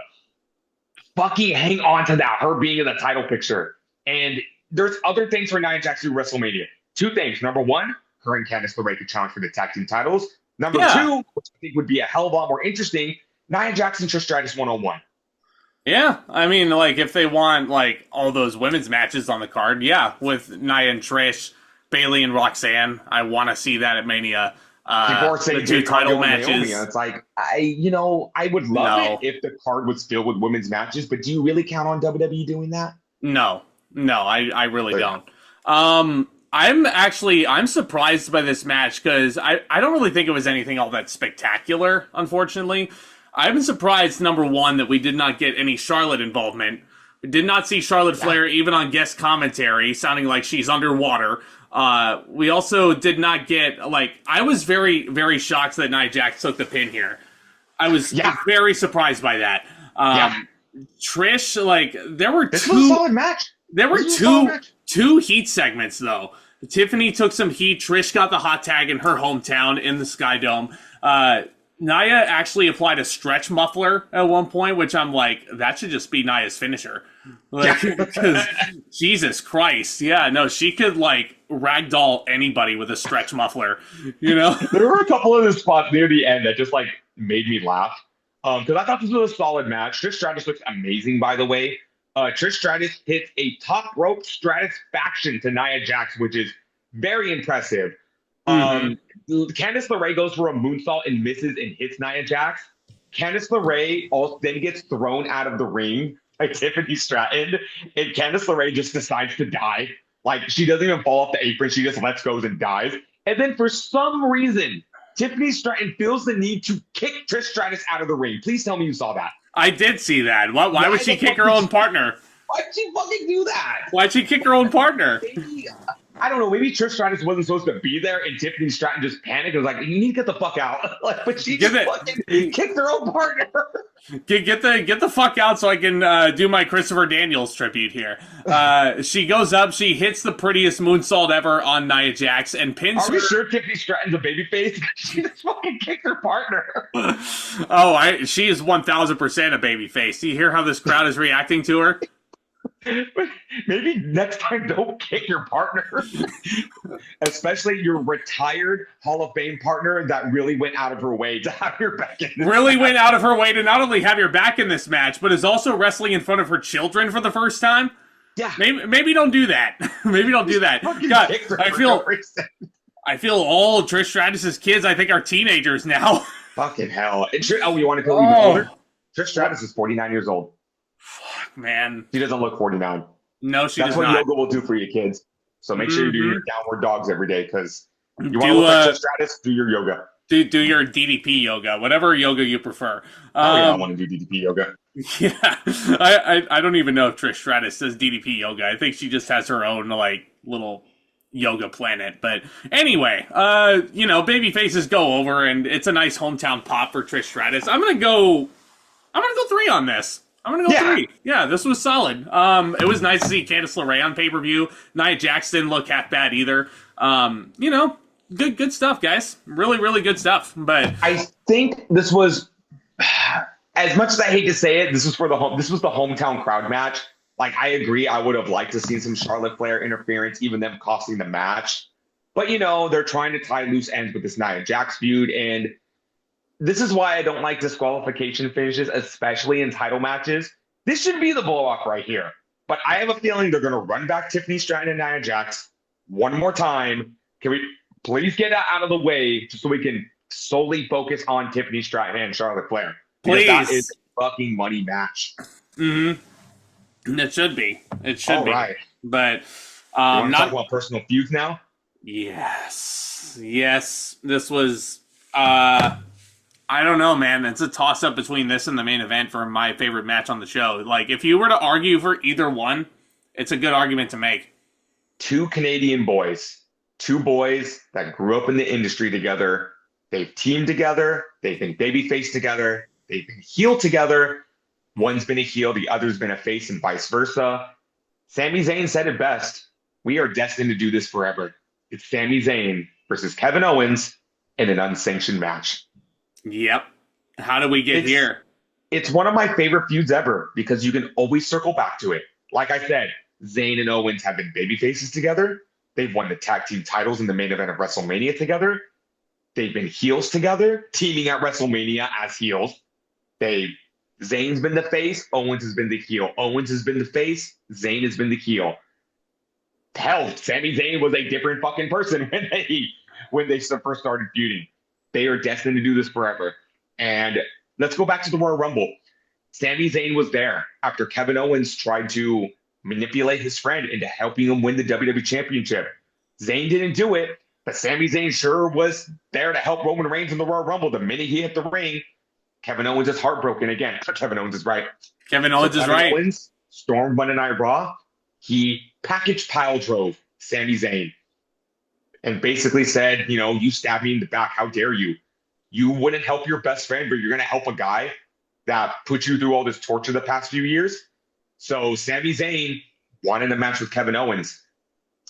fucking hang on to that, her being in the title picture. And there's other things for Nia Jax to WrestleMania. 2 things. Number 1, her and Candice LeRae could challenge for the tag team titles. Number 2, which I think would be a hell of a lot more interesting, Nia Jax and Trish Stratus 101. Yeah, I mean, like, if they want, like, all those women's matches on the card, yeah, with Nia and Trish, Bayley and Roxanne, I want to see that at Mania. People are saying the 2 title matches. Naomi. It's like, I would love it if the card was filled with women's matches, but do you really count on WWE doing that? No, I really don't. I'm surprised by this match, because I don't really think it was anything all that spectacular, unfortunately. I'm surprised, number 1, that we did not get any Charlotte involvement. We did not see Charlotte Flair even on guest commentary, sounding like she's underwater. We also did not get, I was very, very shocked that Nia Jax took the pin here. I was very surprised by that. Trish, there were this was a solid match. There were two heat segments, though. Tiffany took some heat. Trish got the hot tag in her hometown in the Sky Dome. Nia actually applied a stretch muffler at one point, which I'm like, that should just be Nia's finisher. Because Jesus Christ. Yeah, no, she could, ragdoll anybody with a stretch muffler, There were a couple of the spots near the end that just, made me laugh. Because I thought this was a solid match. Trish Stratus looks amazing, by the way. Trish Stratus hits a top rope Stratus faction to Nia Jax, which is very impressive. Candice LeRae goes for a moonsault and misses and hits Nia Jax. Candice LeRae also then gets thrown out of the ring by Tiffany Stratton, and Candice LeRae just decides to die. She doesn't even fall off the apron. She just lets go and dies. And then for some reason, Tiffany Stratton feels the need to kick Trish Stratus out of the ring. Please tell me you saw that. I did see that. Why would she kick her own partner? Why'd she fucking do that? Why'd she kick her own partner? I don't know. Maybe Trish Stratus wasn't supposed to be there, and Tiffany Stratton just panicked. It was like, you need to get the fuck out. But she just fucking kicked her own partner. Get the fuck out so I can do my Christopher Daniels tribute here. She goes up, she hits the prettiest moonsault ever on Nia Jax and pins her. Are we sure Tiffany Stratton's a babyface? She just fucking kicked her partner. She is 1000% a babyface. Do you hear how this crowd is reacting to her? Maybe next time don't kick your partner, especially your retired Hall of Fame partner that really went out of her way to have your back in this match. Went out of her way to not only have your back in this match, but is also wrestling in front of her children for the first time. Yeah, maybe don't do that. Maybe don't do that. God, I feel all Trish Stratus's kids, I think, are teenagers now. Fucking hell! You want to go even older? Trish Stratus is 49 years old. Fuck, man. She doesn't look 49. No, she does not. That's what yoga will do for your kids. So make sure you do your downward dogs every day, because you want to look like Trish Stratus, do your yoga. Do your DDP yoga, whatever yoga you prefer. I want to do DDP yoga. Yeah. I don't even know if Trish Stratus does DDP yoga. I think she just has her own, little yoga planet. But anyway, baby faces go over, and it's a nice hometown pop for Trish Stratus. I'm gonna go 3 on this. I'm going to go 3. Yeah, this was solid. It was nice to see Candice LeRae on pay-per-view. Nia Jax didn't look half bad either. Good stuff, guys. Really, really good stuff. But I think this was, as much as I hate to say it, this was the hometown crowd match. Like, I agree. I would have liked to see some Charlotte Flair interference, even them costing the match. But, they're trying to tie loose ends with this Nia Jax feud. And this is why I don't like disqualification finishes, especially in title matches. This should be the blow-off right here. But I have a feeling they're going to run back Tiffany Stratton and Nia Jax one more time. Can we please get that out of the way just so we can solely focus on Tiffany Stratton and Charlotte Flair? Because that is a fucking money match. Mm-hmm. It should be. It should be. Right. But you want to talk about personal feuds now? Yes. This was I don't know, man. It's a toss-up between this and the main event for my favorite match on the show. Like, if you were to argue for either one, it's a good argument to make. Two Canadian boys. Two boys that grew up in the industry together. They've teamed together. They've been babyface together. They've been heel together. One's been a heel, the other's been a face, and vice versa. Sami Zayn said it best. We are destined to do this forever. It's Sami Zayn versus Kevin Owens in an unsanctioned match. Yep. How do we get here? It's one of my favorite feuds ever because you can always circle back to it. Like I said, Zayn and Owens have been babyfaces together. They've won the tag team titles in the main event of WrestleMania together. They've been heels together, teaming at WrestleMania as heels. Zayn's been the face, Owens has been the heel. Owens has been the face, Zayn has been the heel. Hell, Sami Zayn was a different fucking person when they first started feuding. They are destined to do this forever. And let's go back to the Royal Rumble. Sami Zayn was there after Kevin Owens tried to manipulate his friend into helping him win the WWE Championship. Zayn didn't do it, but Sami Zayn sure was there to help Roman Reigns in the Royal Rumble. The minute he hit the ring, Kevin Owens is heartbroken again. Kevin Owens is right. Kevin Owens stormed Monday Night Raw. He package pile drove Sami Zayn and basically said, you stabbed me in the back. How dare you? You wouldn't help your best friend, but you're going to help a guy that put you through all this torture the past few years. So Sami Zayn wanted a match with Kevin Owens.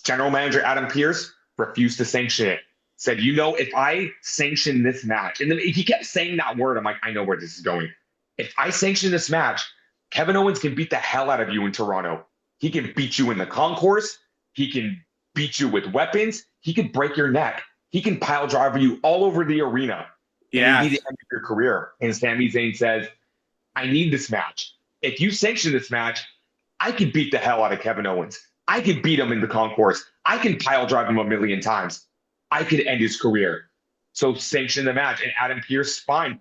General Manager Adam Pearce refused to sanction it. Said, if I sanction this match, and then he kept saying that word, I'm like, I know where this is going. If I sanction this match, Kevin Owens can beat the hell out of you in Toronto. He can beat you in the concourse. He can beat you with weapons. He can break your neck. He can pile drive you all over the arena. Yeah. You need to end your career. And Sami Zayn says, I need this match. If you sanction this match, I can beat the hell out of Kevin Owens. I can beat him in the concourse. I can pile drive him a million times. I could end his career. So sanction the match. And Adam Pearce, fine.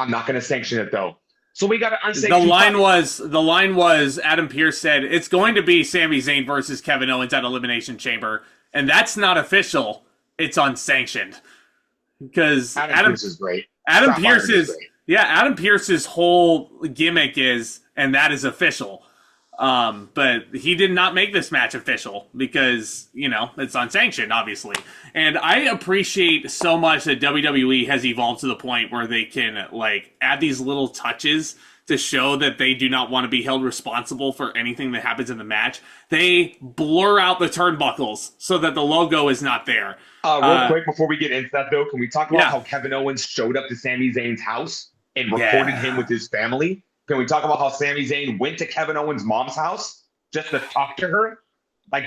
I'm not going to sanction it, though. So we got to unsanction. The line was Adam Pearce said, it's going to be Sami Zayn versus Kevin Owens at Elimination Chamber. And that's not official. It's unsanctioned. Because Adam Pearce is great. Adam Pearce's whole gimmick is, and that is official. But he did not make this match official because, it's unsanctioned, obviously. And I appreciate so much that WWE has evolved to the point where they can, add these little touches to show that they do not want to be held responsible for anything that happens in the match. They blur out the turnbuckles so that the logo is not there. Real quick, before we get into that, though, can we talk about how Kevin Owens showed up to Sami Zayn's house and recorded him with his family? Can we talk about how Sami Zayn went to Kevin Owens' mom's house just to talk to her?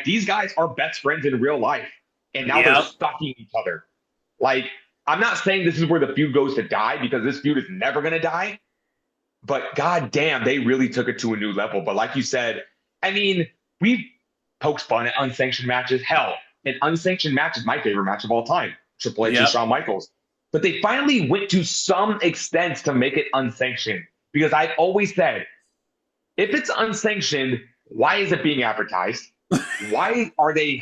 These guys are best friends in real life, and now they're stalking each other. I'm not saying this is where the feud goes to die, because this feud is never going to die, but goddamn, they really took it to a new level. But like you said, we've poked fun at unsanctioned matches. Hell, an unsanctioned match is my favorite match of all time, Triple H and Shawn Michaels. But they finally went to some extent to make it unsanctioned. Because I've always said, if it's unsanctioned, why is it being advertised? Why are they,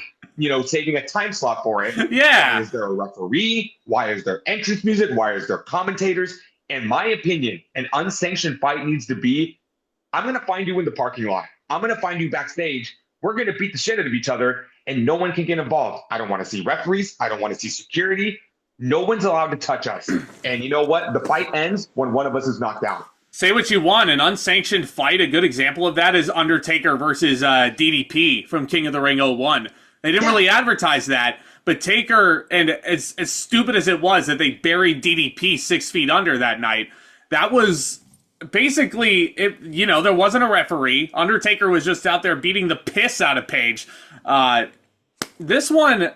saving a time slot for it? Yeah. Why is there a referee? Why is there entrance music? Why is there commentators? In my opinion, an unsanctioned fight needs to be, I'm going to find you in the parking lot. I'm going to find you backstage. We're going to beat the shit out of each other, and no one can get involved. I don't want to see referees. I don't want to see security. No one's allowed to touch us. And you know what? The fight ends when one of us is knocked out. Say what you want, an unsanctioned fight, a good example of that is Undertaker versus DDP from King of the Ring '01. They didn't really advertise that, but Taker, and as stupid as it was that they buried DDP 6 feet under that night, that was basically, there wasn't a referee. Undertaker was just out there beating the piss out of Paige. This one,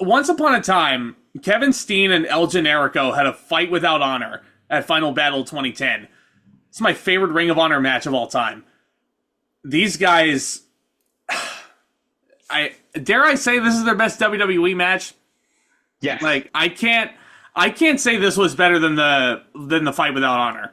once upon a time, Kevin Steen and El Generico had a fight without honor at Final Battle 2010. It's my favorite Ring of Honor match of all time. These guys, dare I say this is their best WWE match? Yes. Like, I can't say this was better than the fight without honor.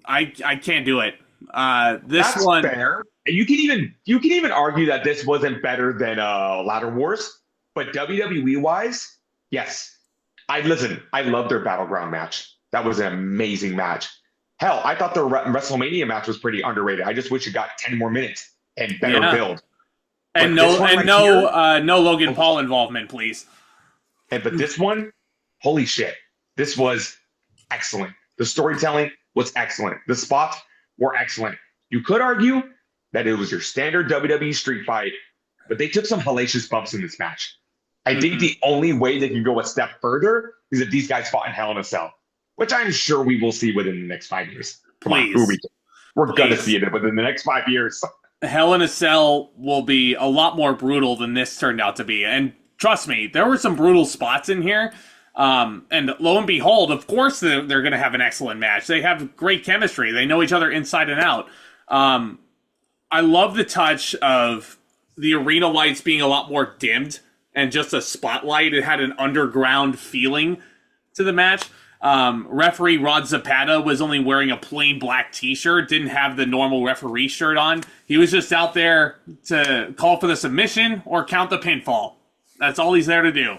I can't do it. That's fair. You can even argue that this wasn't better than Ladder Wars, but WWE wise, yes. I love their Battleground match. That was an amazing match. Hell, I thought the WrestleMania match was pretty underrated. I just wish it got 10 more minutes and better build. And no Logan Paul involvement, please. But this one, holy shit, this was excellent. The storytelling was excellent. The spots were excellent. You could argue that it was your standard WWE street fight, but they took some hellacious bumps in this match. I think the only way they can go a step further is if these guys fought in Hell in a Cell, which I'm sure we will see within the next 5 years. We're going to see it within the next 5 years. Hell in a Cell will be a lot more brutal than this turned out to be. And trust me, there were some brutal spots in here. And lo and behold, of course they're going to have an excellent match. They have great chemistry. They know each other inside and out. I love the touch of the arena lights being a lot more dimmed and just a spotlight. It had an underground feeling to the match. Referee Rod Zapata was only wearing a plain black t-shirt, didn't have the normal referee shirt on. He was just out there to call for the submission or count the pinfall. That's all he's there to do.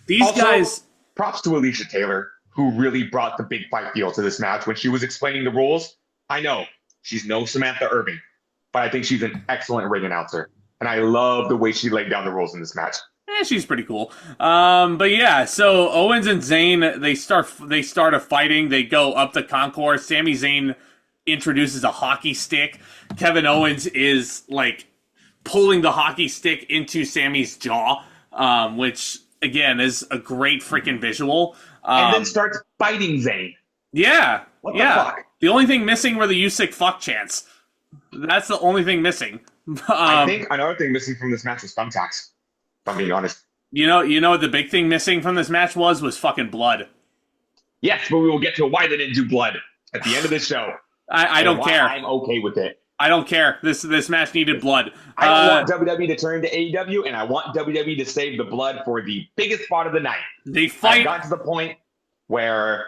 These guys... Props to Alicia Taylor, who really brought the big fight feel to this match when she was explaining the rules. I know, she's no Samantha Irving, but I think she's an excellent ring announcer. And I love the way she laid down the rules in this match. She's pretty cool. But yeah, so Owens and Zayn, they start a fighting. They go up the concourse. Sami Zayn introduces a hockey stick. Kevin Owens is like pulling the hockey stick into Sami's jaw, which again is a great freaking visual. And then starts fighting Zayn. Yeah. What the fuck? The only thing missing were the "you sick fuck" chants. That's the only thing missing. I think another thing missing from this match was thumbtacks. If I'm being honest. You know what the big thing missing from this match was fucking blood. Yes, but we will get to why they didn't do blood at the end of this show. I don't care. I'm okay with it. I don't care. This match needed blood. I don't want WWE to turn to AEW, and I want WWE to save the blood for the biggest spot of the night. They fight. I've got to the point where,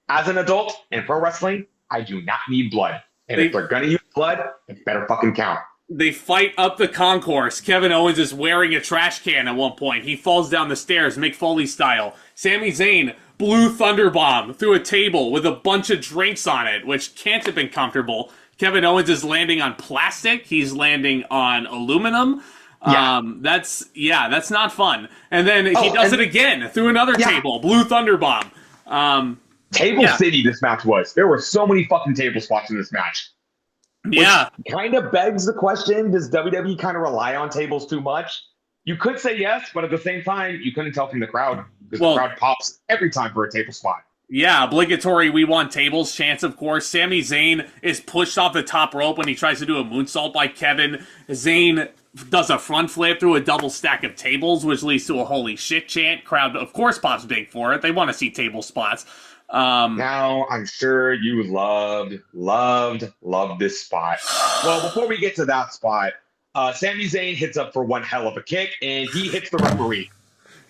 as an adult in pro wrestling, I do not need blood. And if they're going to use blood, it better fucking count. They fight up the concourse. Kevin Owens is wearing a trash can at one point. He falls down the stairs, Mick Foley style. Sami Zayn blew Thunderbomb through a table with a bunch of drinks on it, which can't have been comfortable. Kevin Owens is landing on plastic. He's landing on aluminum. Yeah. That's not fun. And then he does it again through another table. Blue Thunderbomb. Table City this match was. There were so many fucking table spots in this match. Which kind of begs the question, does WWE kind of rely on tables too much? You could say yes, but at the same time, you couldn't tell from the crowd. Because the crowd pops every time for a table spot. Yeah, obligatory "we want tables" chance, of course. Sami Zayn is pushed off the top rope when he tries to do a moonsault by Kevin. Zayn does a front flip through a double stack of tables, which leads to a holy shit chant. Crowd, of course, pops big for it. They want to see table spots. Now, I'm sure you loved this spot. Well, before we get to that spot, Sami Zayn hits up for one hell of a kick, and he hits the referee.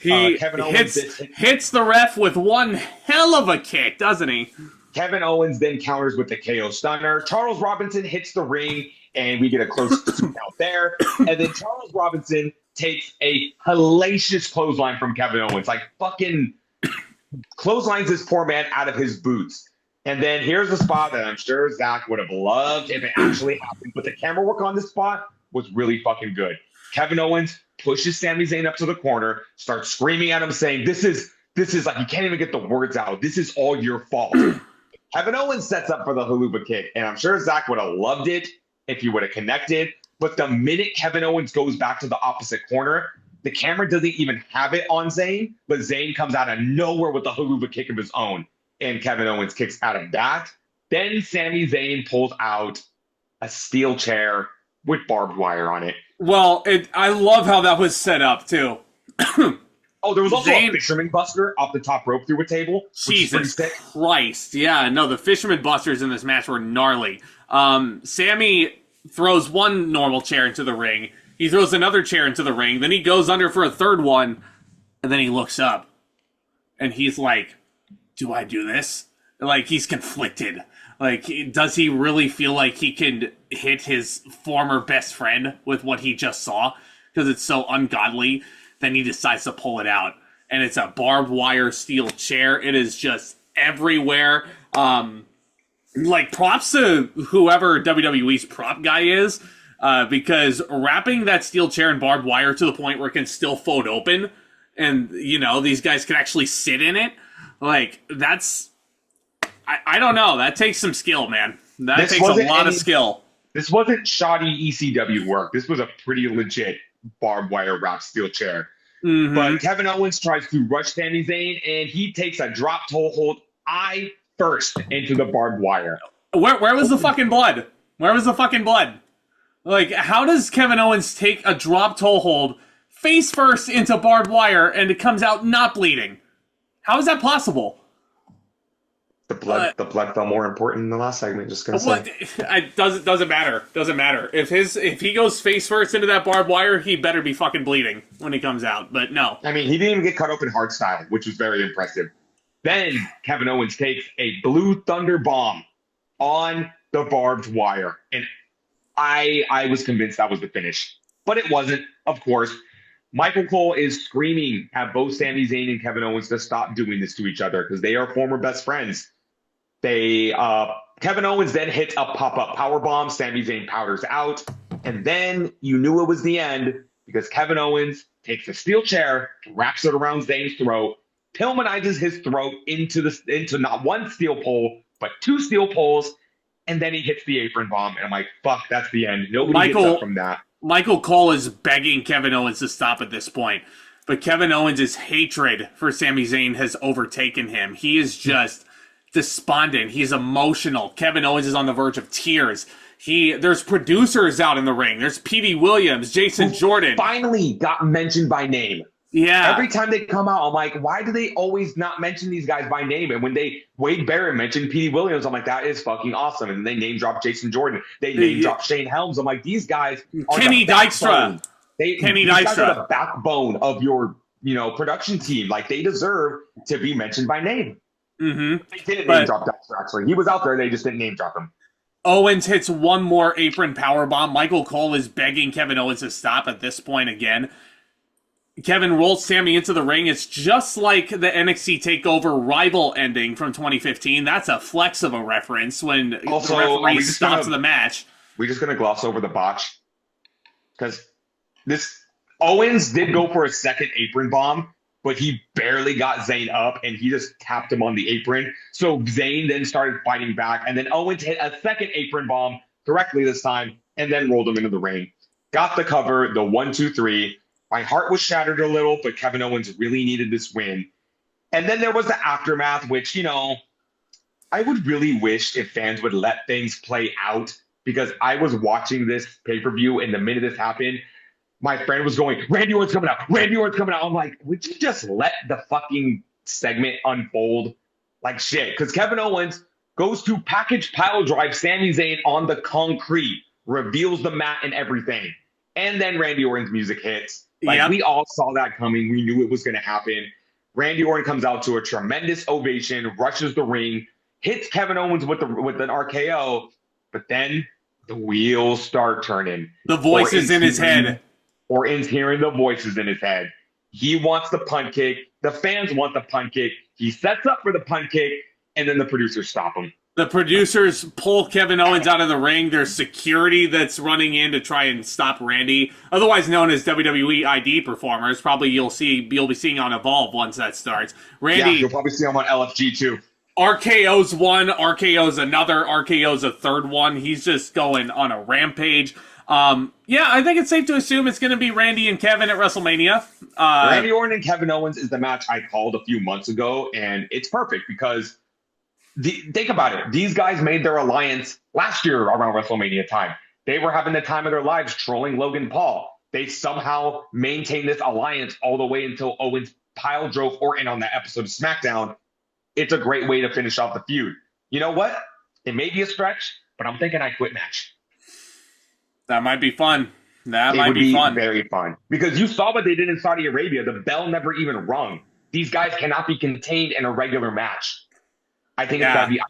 Kevin Owens hits the ref with one hell of a kick, doesn't he? Kevin Owens then counters with the KO Stunner. Charles Robinson hits the ring, and we get a close out there. And then Charles Robinson takes a hellacious clothesline from Kevin Owens. Like, fucking clotheslines this poor man out of his boots. And then here's the spot that I'm sure Zach would have loved if it actually happened. But the camera work on this spot was really fucking good. Kevin Owens pushes Sami Zayn up to the corner, starts screaming at him, saying, this is like, you can't even get the words out. This is all your fault. Kevin Owens sets up for the haluva kick, and I'm sure Zach would have loved it if he would have connected. But the minute Kevin Owens goes back to the opposite corner, the camera doesn't even have it on Zayn, but Zayn comes out of nowhere with the haluva kick of his own, and Kevin Owens kicks out of that. Then Sami Zayn pulls out a steel chair with barbed wire on it. Well, I love how that was set up, too. Oh, there was also a fisherman buster off the top rope through a table. Jesus Christ. Yeah, no, the fisherman busters in this match were gnarly. Sami throws one normal chair into the ring. He throws another chair into the ring. Then he goes under for a third one. And then he looks up. And he's like, do I do this? Like, he's conflicted. Like, does he really feel like he can hit his former best friend with what he just saw? Because it's so ungodly. Then he decides to pull it out. And it's a barbed wire steel chair. It is just everywhere. Like, props to whoever WWE's prop guy is. Because wrapping that steel chair in barbed wire to the point where it can still fold open. And, you know, these guys can actually sit in it. Like, that's... I don't know. That takes some skill, man. That takes a lot of skill. This wasn't shoddy ECW work. This was a pretty legit barbed wire wrapped steel chair. Mm-hmm. But Kevin Owens tries to rush Sami Zayn, and he takes a drop toe hold eye first into the barbed wire. Where was the fucking blood? Where was the fucking blood? Like, how does Kevin Owens take a drop toe hold face first into barbed wire and it comes out not bleeding? How is that possible? The blood felt more important in the last segment. Just gonna say, it doesn't matter. Doesn't matter if he goes face first into that barbed wire, he better be fucking bleeding when he comes out. But no, I mean, he didn't even get cut open hard style, which was very impressive. Then Kevin Owens takes a Blue Thunder bomb on the barbed wire, and I was convinced that was the finish, but it wasn't. Of course, Michael Cole is screaming at both Sami Zayn and Kevin Owens to stop doing this to each other because they are former best friends. Kevin Owens then hits a pop-up powerbomb. Sami Zayn powders out. And then you knew it was the end because Kevin Owens takes a steel chair, wraps it around Zayn's throat, Pillmanizes his throat into not one steel pole, but two steel poles, and then he hits the apron bomb. And I'm like, fuck, that's the end. Nobody gets up from that. Michael Cole is begging Kevin Owens to stop at this point. But Kevin Owens' hatred for Sami Zayn has overtaken him. He is just despondent. He's emotional. Kevin Owens is on the verge of tears. There's producers out in the ring. There's P.D. Williams, Jason Jordan. Finally got mentioned by name. Yeah. Every time they come out, I'm like, why do they always not mention these guys by name? And when Wade Barrett mentioned P.D. Williams, I'm like, that is fucking awesome. And they name drop Jason Jordan. They name drop Shane Helms. I'm like, these guys are Kenny Dykstra. Kenny Dykstra. These guys are the backbone of your, production team. Like, they deserve to be mentioned by name. Mm-hmm. They didn't name drop Dykstra, actually. He was out there. They just didn't name drop him. Owens hits one more apron powerbomb. Michael Cole is begging Kevin Owens to stop at this point again. Kevin rolls Sami into the ring. It's just like the NXT TakeOver Rival ending from 2015. That's a flex of a reference when the referee stops the match. We're just going to gloss over the botch. Because Owens did go for a second apron bomb, but he barely got Zayn up, and he just tapped him on the apron. So Zayn then started fighting back, and then Owens hit a second apron bomb correctly this time, and then rolled him into the ring. Got the cover, the 1-2-3. My heart was shattered a little, but Kevin Owens really needed this win. And then there was the aftermath, which, I would really wish if fans would let things play out, because I was watching this pay-per-view, and the minute this happened, my friend was going, Randy Orton's coming out. Randy Orton's coming out. I'm like, would you just let the fucking segment unfold like shit? Because Kevin Owens goes to package pile drive Sami Zayn on the concrete, reveals the mat and everything. And then Randy Orton's music hits. We all saw that coming. We knew it was going to happen. Randy Orton comes out to a tremendous ovation, rushes the ring, hits Kevin Owens with an RKO, but then the wheels start turning. The voices in his head. Orton's hearing the voices in his head. He wants the punt kick. The fans want the punt kick. He sets up for the punt kick, and then the producers stop him. The producers pull Kevin Owens out of the ring. There's security that's running in to try and stop Randy, otherwise known as WWE ID performers. Probably you'll be seeing on Evolve once that starts. Randy, you'll probably see him on LFG too. RKO's one, RKO's another, RKO's a third one. He's just going on a rampage. I think it's safe to assume it's going to be Randy and Kevin at WrestleMania. Randy Orton and Kevin Owens is the match I called a few months ago, and it's perfect because Think about it. These guys made their alliance last year around WrestleMania time. They were having the time of their lives trolling Logan Paul. They somehow maintained this alliance all the way until Owens pile drove Orton on that episode of SmackDown. It's a great way to finish off the feud. You know what? It may be a stretch, but I'm thinking I quit match. That might be fun. That It might would be fun. very fun. Because you saw what they did in Saudi Arabia. The bell never even rung. These guys cannot be contained in a regular match. I think it's got to be.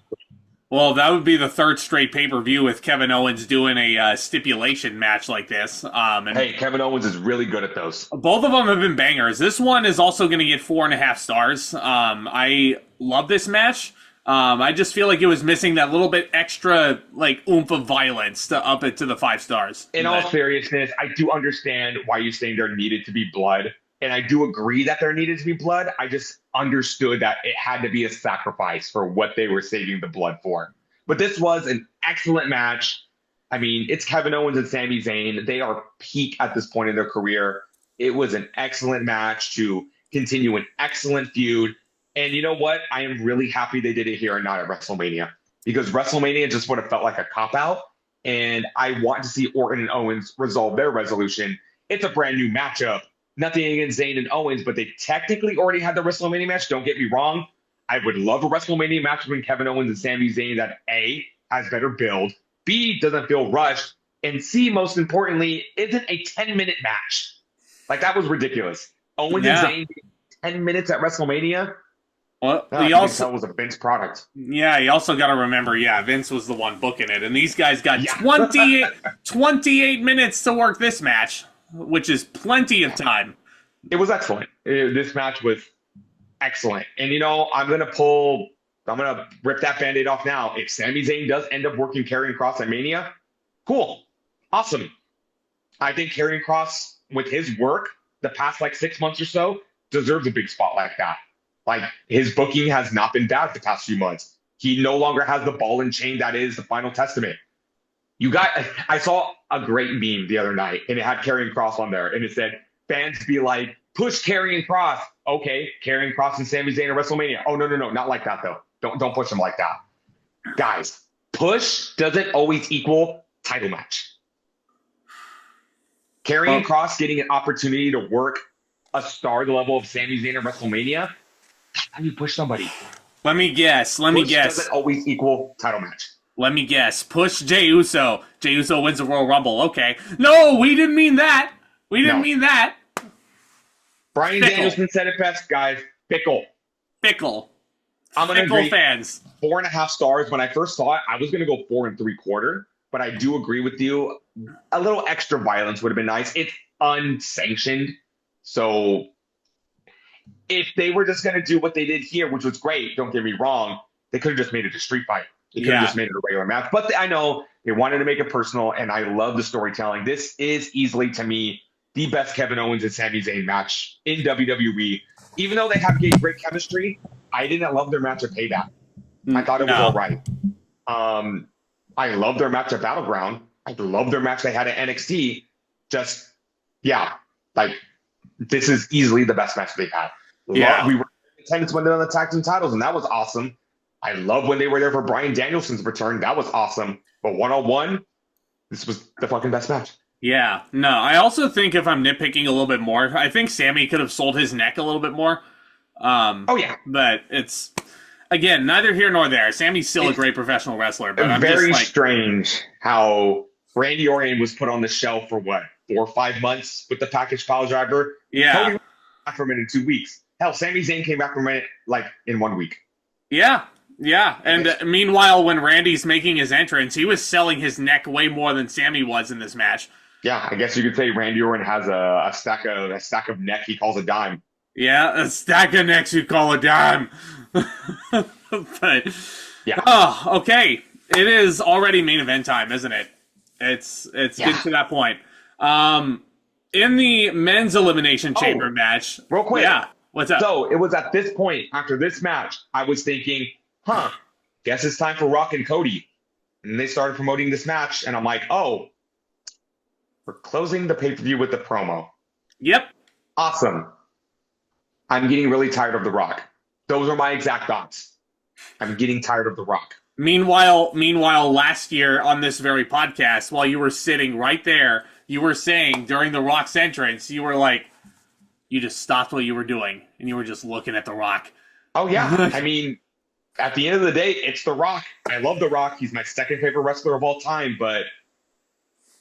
Well, that would be the third straight pay-per-view with Kevin Owens doing a stipulation match like this. And hey, Kevin Owens is really good at those. Both of them have been bangers. This one is also going to get 4.5 stars. I love this match. I just feel like it was missing that little bit extra oomph of violence to up it to the 5 stars. In all seriousness, I do understand why you're saying there needed to be blood. And I do agree that there needed to be blood. I just understood that it had to be a sacrifice for what they were saving the blood for. But this was an excellent match. I mean, it's Kevin Owens and Sami Zayn. They are peak at this point in their career. It was an excellent match to continue an excellent feud. And you know what? I am really happy they did it here and not at WrestleMania. Because WrestleMania just would have felt like a cop-out. And I want to see Orton and Owens resolve their resolution. It's a brand new matchup. Nothing against Zayn and Owens, but they technically already had the WrestleMania match. Don't get me wrong. I would love a WrestleMania match between Kevin Owens and Sami Zayn that A, has better build, B, doesn't feel rushed, and C, most importantly, isn't a 10-minute match. That was ridiculous. Owens and Zayn 10 minutes at WrestleMania? Well, he also was a Vince product. Yeah, you also got to remember, Vince was the one booking it, and these guys got 28 minutes to work this match, which is plenty of time. It was excellent. This match was excellent. And, I'm going to rip that Band-Aid off now. If Sami Zayn does end up working Karrion Kross at Mania, cool. Awesome. I think Karrion Kross, with his work the past 6 months or so, deserves a big spot like that. His booking has not been bad the past few months. He no longer has the ball and chain that is the Final Testament. I saw a great meme the other night, and it had Karrion Kross on there, and it said, fans be like, push Karrion Kross. Okay, Karrion Kross and Sami Zayn at WrestleMania. Oh, no, not like that, though. Don't push him like that. Guys, push doesn't always equal title match. Karrion Kross getting an opportunity to work a star the level of Sami Zayn at WrestleMania, how do you push somebody? Let me guess. Push doesn't always equal title match. Let me guess. Push Jey Uso. Jey Uso wins the Royal Rumble. Okay. No, we didn't mean that. We didn't mean that. Bryan Danielson said it best, guys. Fickle. I'm going to agree. Fans. 4.5 stars. When I first saw it, I was going to go 4 3/4. But I do agree with you. A little extra violence would have been nice. It's unsanctioned. So if they were just going to do what they did here, which was great, don't get me wrong, they could have just made it a street fight. They could have just made it a regular match. But I know they wanted to make it personal, and I love the storytelling. This is easily, to me, the best Kevin Owens and Sami Zayn match in WWE. Even though they have great chemistry, I didn't love their match at Payback. I thought it was all right. I love their match at Battleground. I love their match they had at NXT. This is easily the best match they've had. Yeah. We were in attendance when they won the tag team titles, and that was awesome. I love when they were there for Bryan Danielson's return. That was awesome. But one-on-one, this was the fucking best match. Yeah. No, I also think if I'm nitpicking a little bit more, I think Sami could have sold his neck a little bit more. But it's, again, neither here nor there. Sami's still a great professional wrestler. But I'm very just strange how Randy Orton was put on the shelf for 4 or 5 months with the package pile driver. Yeah. Cody back from it in 2 weeks. Hell, Sami Zayn came back from it in 1 week. Yeah. Yeah, and meanwhile, when Randy's making his entrance, he was selling his neck way more than Sami was in this match. Yeah, I guess you could say Randy Orton has a stack of neck he calls a dime. Yeah, a stack of necks you call a dime. But okay, it is already main event time, isn't it? It's getting to that point. In the men's elimination chamber match, real quick, what's up? So it was at this point after this match, I was thinking, guess it's time for Rock and Cody. And they started promoting this match, and I'm like, oh, we're closing the pay-per-view with the promo. Yep. Awesome. I'm getting really tired of The Rock. Those are my exact thoughts. I'm getting tired of The Rock. Meanwhile, last year on this very podcast, while you were sitting right there, you were saying during The Rock's entrance, you were like, you just stopped what you were doing and you were just looking at The Rock. Oh, yeah. I mean, at the end of the day, it's The Rock. I love The Rock. He's my second favorite wrestler of all time, but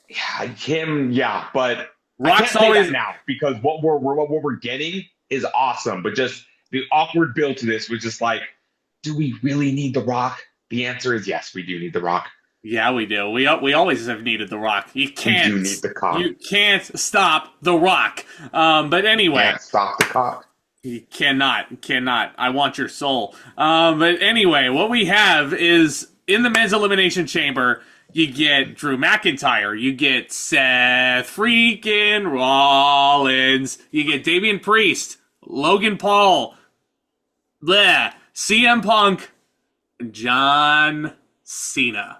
but Rock's I can't say always that now because what we're getting is awesome, but just the awkward build to this was just like, do we really need The Rock? The answer is yes, we do need The Rock. Yeah, we do. We always have needed The Rock. You can't. We do need the cock. You can't stop The Rock. But anyway, can't stop the cock. You cannot. I want your soul. But anyway, what we have is in the men's elimination chamber. You get Drew McIntyre. You get Seth Freakin Rollins. You get Damian Priest, Logan Paul, CM Punk, John Cena.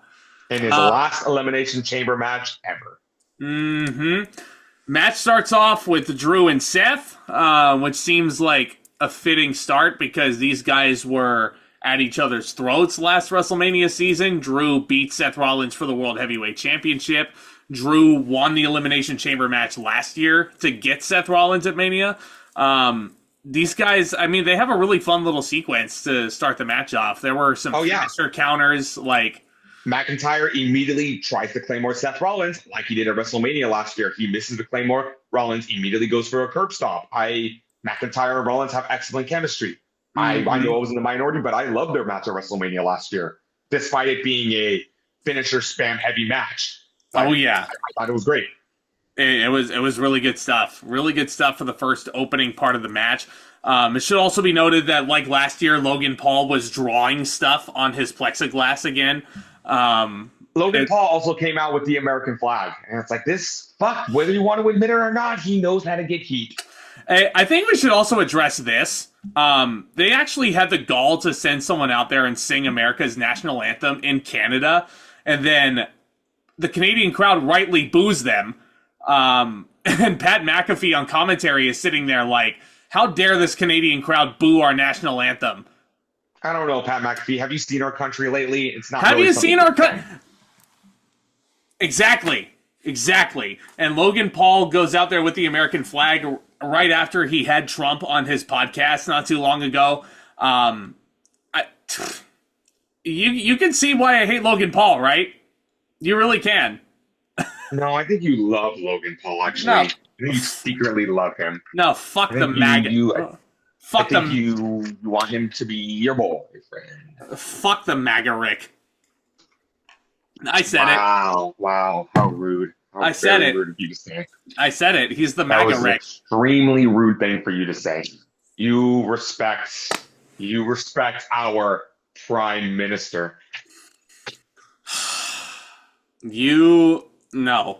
In his last Elimination Chamber match ever. Mm-hmm. Match starts off with Drew and Seth, which seems like a fitting start because these guys were at each other's throats last WrestleMania season. Drew beat Seth Rollins for the World Heavyweight Championship. Drew won the Elimination Chamber match last year to get Seth Rollins at Mania. These guys, I mean, they have a really fun little sequence to start the match off. There were some finisher counters, like... McIntyre immediately tries to Claymore Seth Rollins like he did at WrestleMania last year. He misses the Claymore. Rollins immediately goes for a curb stomp. McIntyre and Rollins have excellent chemistry. I know I was in the minority, but I loved their match at WrestleMania last year, despite it being a finisher spam heavy match. I thought it was great. It was really good stuff. Really good stuff for the first opening part of the match. It should also be noted that, like last year, Logan Paul was drawing stuff on his plexiglass again. Logan Paul also came out with the American flag, and it's like whether you want to admit it or not, he knows how to get heat. I think we should also address this. They actually had the gall to send someone out there and sing America's national anthem in Canada, and then the Canadian crowd rightly boos them. And Pat McAfee on commentary is sitting there like, how dare this Canadian crowd boo our national anthem? I don't know, Pat McAfee. Have you seen our country lately? It's not. Have you seen our country? Exactly. And Logan Paul goes out there with the American flag right after he had Trump on his podcast not too long ago. You can see why I hate Logan Paul, right? You really can. No, I think you love Logan Paul, actually. No. I think you secretly love him. No, fuck the MAGA. I think you want him to be your boyfriend. Fuck the MAGA Rick. I said it. Wow, how rude. I said it. Rude of you to say. I said it. He's the MAGA Rick. That was an extremely rude thing for you to say. You respect our Prime Minister. No,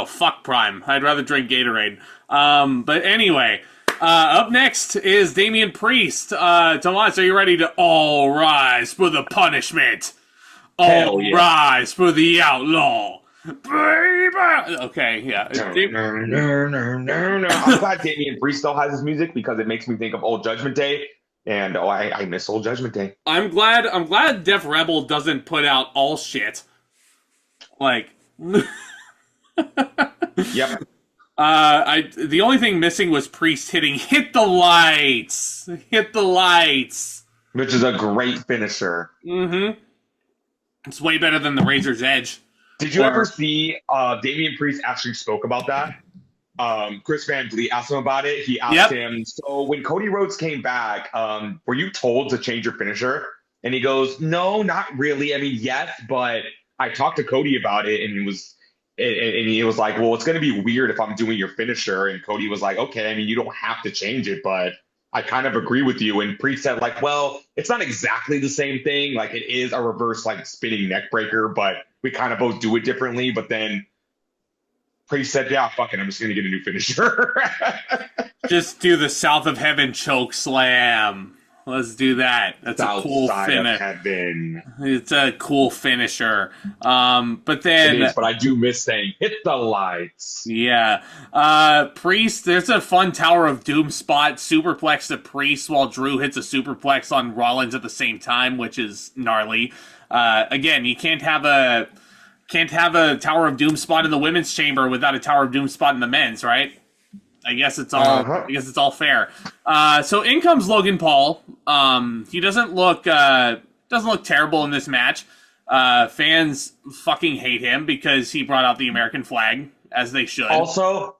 fuck Prime. I'd rather drink Gatorade. But anyway, up next is Damian Priest. Tomas, are you ready to all rise for the punishment? All rise for the outlaw. Baby! Okay, yeah. No. I'm glad Damian Priest still has his music because it makes me think of Old Judgment Day. And I miss Old Judgment Day. I'm glad Def Rebel doesn't put out all shit. Like Yep. The only thing missing was Priest hit the lights. Which is a great finisher. Mm-hmm. It's way better than the Razor's Edge. Did you ever see Damian Priest actually spoke about that? Chris Van Vliet asked him about it. He asked him, so when Cody Rhodes came back, were you told to change your finisher? And he goes, no, not really. I mean, yes, but I talked to Cody about it, and he was like, well, it's going to be weird if I'm doing your finisher. And Cody was like, okay, I mean, you don't have to change it, but I kind of agree with you. And Priest said, like, well, it's not exactly the same thing. Like, it is a reverse, like, spinning neck breaker, but we kind of both do it differently. But then Priest said, yeah, fuck it, I'm just going to get a new finisher. Just do the South of Heaven choke slam. Let's do that. That's a cool Outside of finish. heaven. It's a cool finisher. But then, It is, but I do miss saying hit the lights. yeah. Priest, there's a fun Tower of Doom spot. Superplex to Priest while Drew hits a superplex on Rollins at the same time, which is gnarly. Again, you can't have a Tower of Doom spot in the women's chamber without a Tower of Doom spot in the men's, right? I guess it's all. I guess it's all fair. So in comes Logan Paul. He doesn't look terrible in this match. Fans fucking hate him because he brought out the American flag, as they should. Also,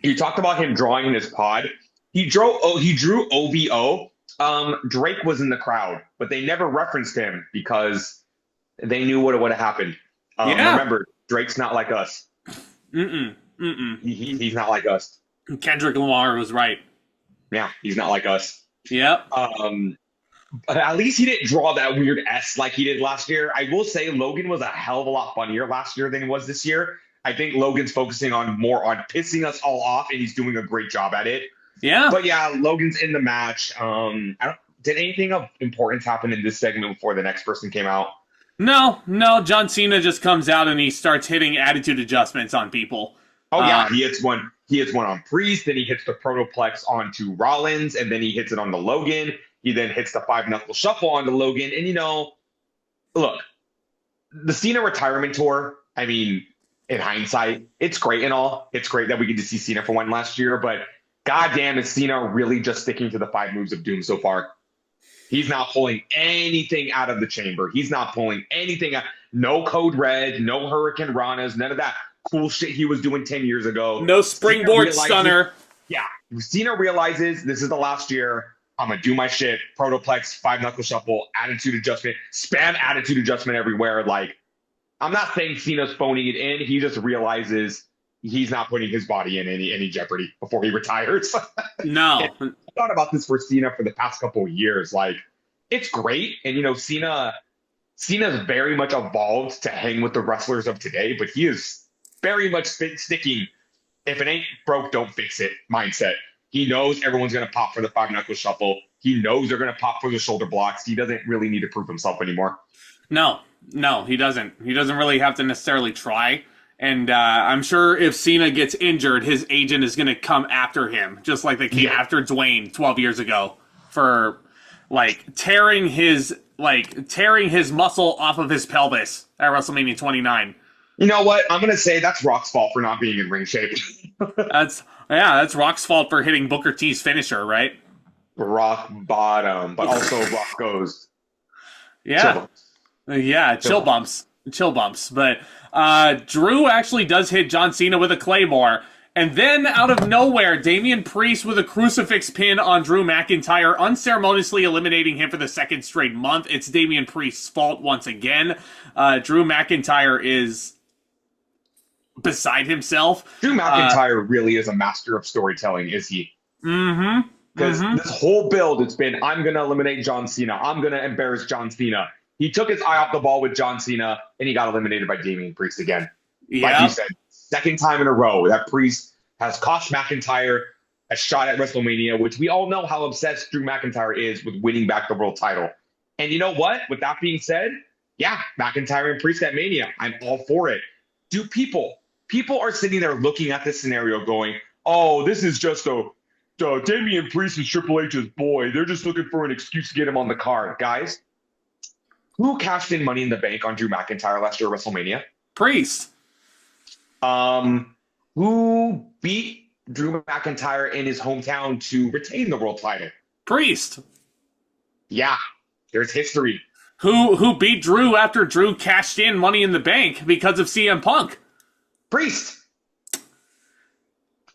you talked about him drawing in his pod. He drew OVO. Drake was in the crowd, but they never referenced him because they knew what would have happened. Remember, Drake's not like us. He's not like us. Kendrick Lamar was right. Yeah, he's not like us. Yep. But at least he didn't draw that weird S like he did last year. I will say Logan was a hell of a lot funnier last year than he was this year. I think Logan's focusing more on pissing us all off, and he's doing a great job at it. Yeah. But yeah, Logan's in the match. Did anything of importance happen in this segment before the next person came out? No. John Cena just comes out and he starts hitting attitude adjustments on people. Oh yeah, he hits one. He hits one on Priest, then he hits the Protoplex onto Rollins, and then he hits it on the Logan. He then hits the 5-knuckle shuffle onto Logan. And look, the Cena retirement tour, I mean, in hindsight, it's great and all. It's great that we get to see Cena for one last year, but goddamn, is Cena really just sticking to the 5 moves of doom so far? He's not pulling anything out of the chamber. He's not pulling anything out. No Code Red, no Hurricane Ranas, none of that cool shit he was doing 10 years ago. No springboard stunner. Yeah. Cena realizes this is the last year. I'm going to do my shit. Protoplex, 5-knuckle shuffle, attitude adjustment, spam attitude adjustment everywhere. Like, I'm not saying Cena's phoning it in. He just realizes he's not putting his body in any jeopardy before he retires. No. I thought about this for Cena for the past couple of years. Like, it's great. And, Cena's very much evolved to hang with the wrestlers of today, but he is very much sticking, if it ain't broke, don't fix it mindset. He knows everyone's going to pop for the 5-knuckle shuffle. He knows they're going to pop for the shoulder blocks. He doesn't really need to prove himself anymore. No, he doesn't. He doesn't really have to necessarily try. And I'm sure if Cena gets injured, his agent is going to come after him, just like they came after Dwayne 12 years ago for tearing his muscle off of his pelvis at WrestleMania 29. You know what? I'm going to say that's Rock's fault for not being in ring shape. That's Rock's fault for hitting Booker T's finisher, right? Rock bottom, but also Rock goes. Yeah. Chill bumps. But Drew actually does hit John Cena with a Claymore. And then, out of nowhere, Damian Priest with a crucifix pin on Drew McIntyre, unceremoniously eliminating him for the second straight month. It's Damian Priest's fault once again. Drew McIntyre is beside himself. Drew McIntyre really is a master of storytelling, is he? Mm-hmm. Because this whole build, it's been, I'm going to eliminate John Cena. I'm going to embarrass John Cena. He took his eye off the ball with John Cena, and he got eliminated by Damian Priest again. Yeah. Like you said, second time in a row that Priest has cost McIntyre a shot at WrestleMania, which we all know how obsessed Drew McIntyre is with winning back the world title. And you know what? With that being said, yeah, McIntyre and Priest at Mania. I'm all for it. People are sitting there looking at this scenario going, oh, this is just Damian Priest is Triple H's boy. They're just looking for an excuse to get him on the card. Guys, who cashed in Money in the Bank on Drew McIntyre last year at WrestleMania? Priest. Who beat Drew McIntyre in his hometown to retain the world title? Priest. Yeah, there's history. Who beat Drew after Drew cashed in Money in the Bank because of CM Punk? Priest.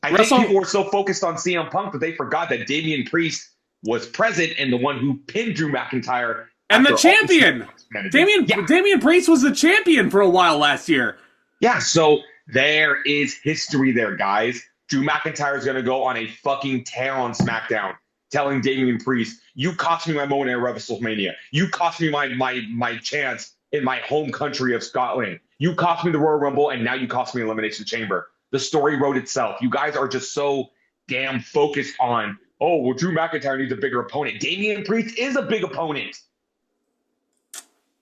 I think people were so focused on CM Punk that they forgot that Damian Priest was present and the one who pinned Drew McIntyre. And the champion. Damian Priest was the champion for a while last year. Yeah, so there is history there, guys. Drew McIntyre is going to go on a fucking tear on SmackDown telling Damian Priest, you cost me my moment at WrestleMania. You cost me my chance in my home country of Scotland. You cost me the Royal Rumble, and now you cost me Elimination Chamber. The story wrote itself. You guys are just so damn focused on oh, well, Drew McIntyre needs a bigger opponent. Damian Priest is a big opponent.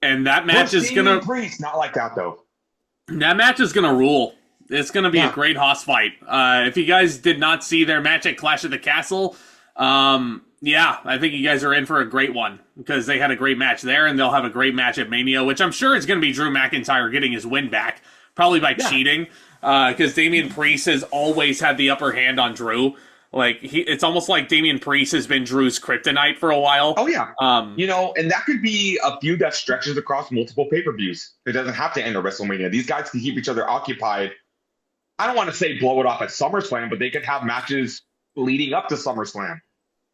And that match is Damian Priest, not like that, though. That match is going to rule. It's going to be a great hoss fight. If you guys did not see their match at Clash of the Castle, I think you guys are in for a great one because they had a great match there, and they'll have a great match at Mania, which I'm sure is going to be Drew McIntyre getting his win back, probably by cheating, because Damian Priest has always had the upper hand on Drew. Like, it's almost like Damian Priest has been Drew's kryptonite for a while. Oh, yeah. And that could be a feud that stretches across multiple pay-per-views. It doesn't have to end at WrestleMania. These guys can keep each other occupied. I don't want to say blow it off at SummerSlam, but they could have matches leading up to SummerSlam.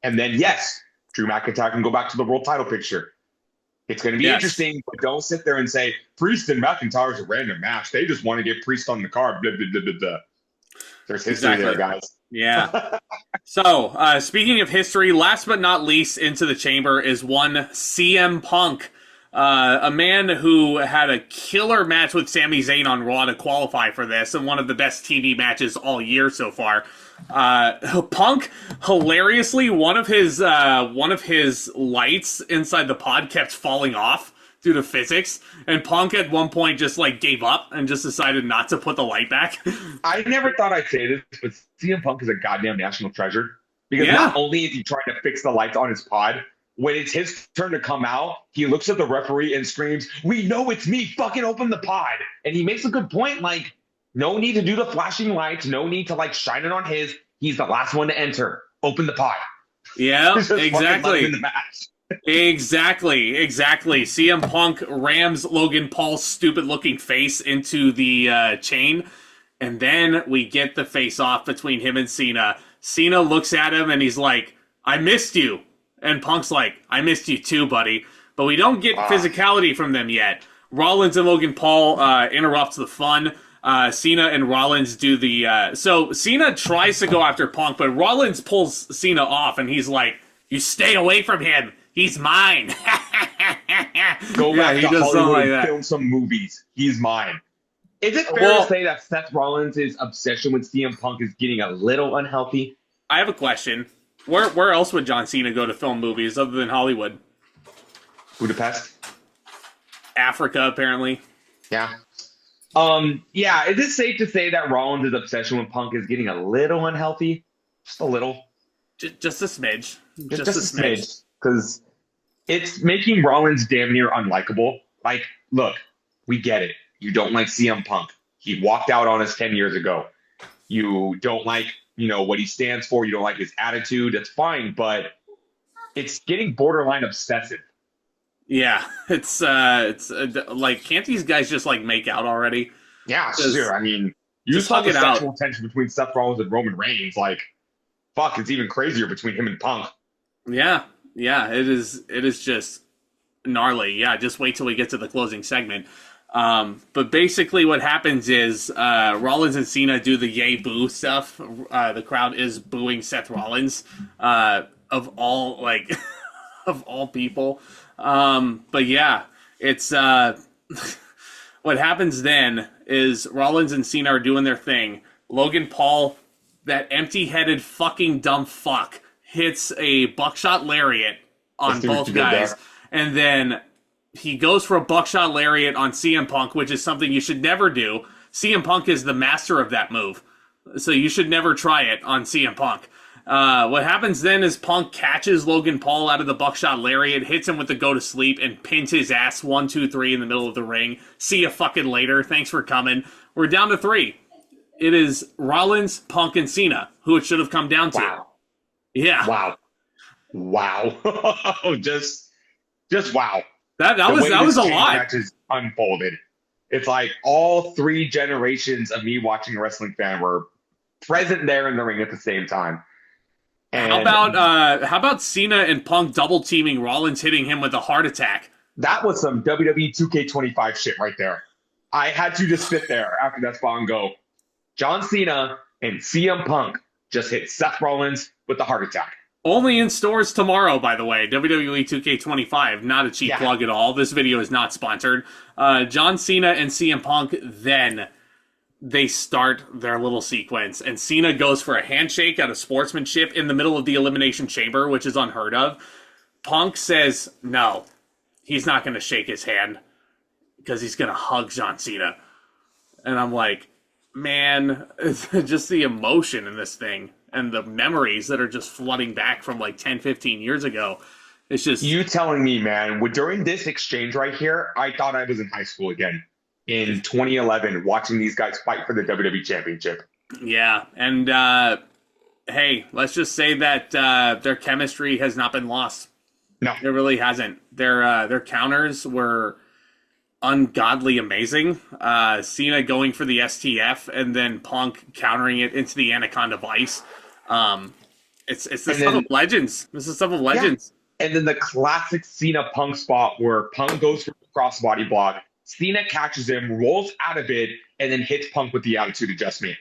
And then, yes, Drew McIntyre can go back to the world title picture. It's going to be interesting, but don't sit there and say, Priest and McIntyre is a random match. They just want to get Priest on the card. Blah, blah, blah, blah, blah. There's history there, guys. Yeah. So, speaking of history, last but not least into the chamber is one CM Punk. A man who had a killer match with Sami Zayn on Raw to qualify for this, and one of the best TV matches all year so far. Punk, hilariously, one of his lights inside the pod kept falling off due to physics, and Punk at one point just like gave up and just decided not to put the light back. I never thought I'd say this, but CM Punk is a goddamn national treasure, because not only is he trying to fix the lights on his pod, when it's his turn to come out, he looks at the referee and screams, "We know it's me, fucking open the pod." And he makes a good point, like, no need to do the flashing lights, no need to like shine it on his. He's the last one to enter. Open the pod. Yeah, exactly. Exactly. CM Punk rams Logan Paul's stupid-looking face into the chain, and then we get the face-off between him and Cena. Cena looks at him, and he's like, "I missed you." And Punk's like, "I missed you too, buddy." But we don't get physicality from them yet. Rollins and Logan Paul interrupts the fun. Cena and Rollins do the... So Cena tries to go after Punk, but Rollins pulls Cena off, and he's like, "You stay away from him. He's mine." Go back to Hollywood and film some movies. He's mine. Is it fair to say that Seth Rollins' obsession with CM Punk is getting a little unhealthy? I have a question. Where else would John Cena go to film movies other than Hollywood? Budapest? Africa, apparently. Yeah. Is it safe to say that Rollins' obsession with Punk is getting a little unhealthy? Just a little. Just a smidge. Just a smidge. Because it's making Rollins damn near unlikable. Like, look, we get it. You don't like CM Punk. He walked out on us 10 years ago. You don't like, what he stands for. You don't like his attitude. That's fine, but it's getting borderline obsessive. Yeah, it's like, can't these guys just like make out already? Yeah, sure. I mean, you saw the sexual tension between Seth Rollins and Roman Reigns. Like, fuck, it's even crazier between him and Punk. Yeah, it is just gnarly. Yeah, just wait till we get to the closing segment. But basically what happens is Rollins and Cena do the yay boo stuff. The crowd is booing Seth Rollins, of all of all people. But yeah, it's what happens then is Rollins and Cena are doing their thing. Logan Paul, that empty-headed fucking dumb fuck, hits a buckshot lariat on both guys, and then he goes for a buckshot lariat on CM Punk, which is something you should never do. CM Punk is the master of that move, so you should never try it on CM Punk. What happens then is Punk catches Logan Paul out of the buckshot lariat, hits him with the go to sleep, and pins his ass 1, 2, 3 in the middle of the ring. See you fucking later. Thanks for coming. We're down to 3. It is Rollins, Punk, and Cena, who it should have come down to. Wow. Yeah. Wow. just wow. That was a lot. Matches unfolded. It's like all 3 generations of me watching a wrestling fan were present there in the ring at the same time. And how about Cena and Punk double teaming Rollins, hitting him with a heart attack? That was some WWE 2K25 shit right there. I had to just sit there after that spot and go, John Cena and CM Punk just hit Seth Rollins with the heart attack. Only in stores tomorrow, by the way. WWE 2K25, not a cheap plug at all. This video is not sponsored. John Cena and CM Punk then they start their little sequence, and Cena goes for a handshake out of sportsmanship in the middle of the Elimination Chamber, which is unheard of. Punk says no, he's not going to shake his hand because he's going to hug John Cena. And I'm like, man, just the emotion in this thing and the memories that are just flooding back from like 10, 15 years ago. It's just... You telling me, man, during this exchange right here, I thought I was in high school again in 2011 watching these guys fight for the WWE Championship. Yeah, and hey, let's just say that their chemistry has not been lost. No. It really hasn't. Their counters were ungodly amazing. Cena going for the STF and then Punk countering it into the Anaconda Vice. It's the stuff of legends. This is stuff of legends. Yeah. And then the classic Cena Punk spot where Punk goes for the crossbody block, Cena catches him, rolls out of it, and then hits Punk with the attitude adjustment.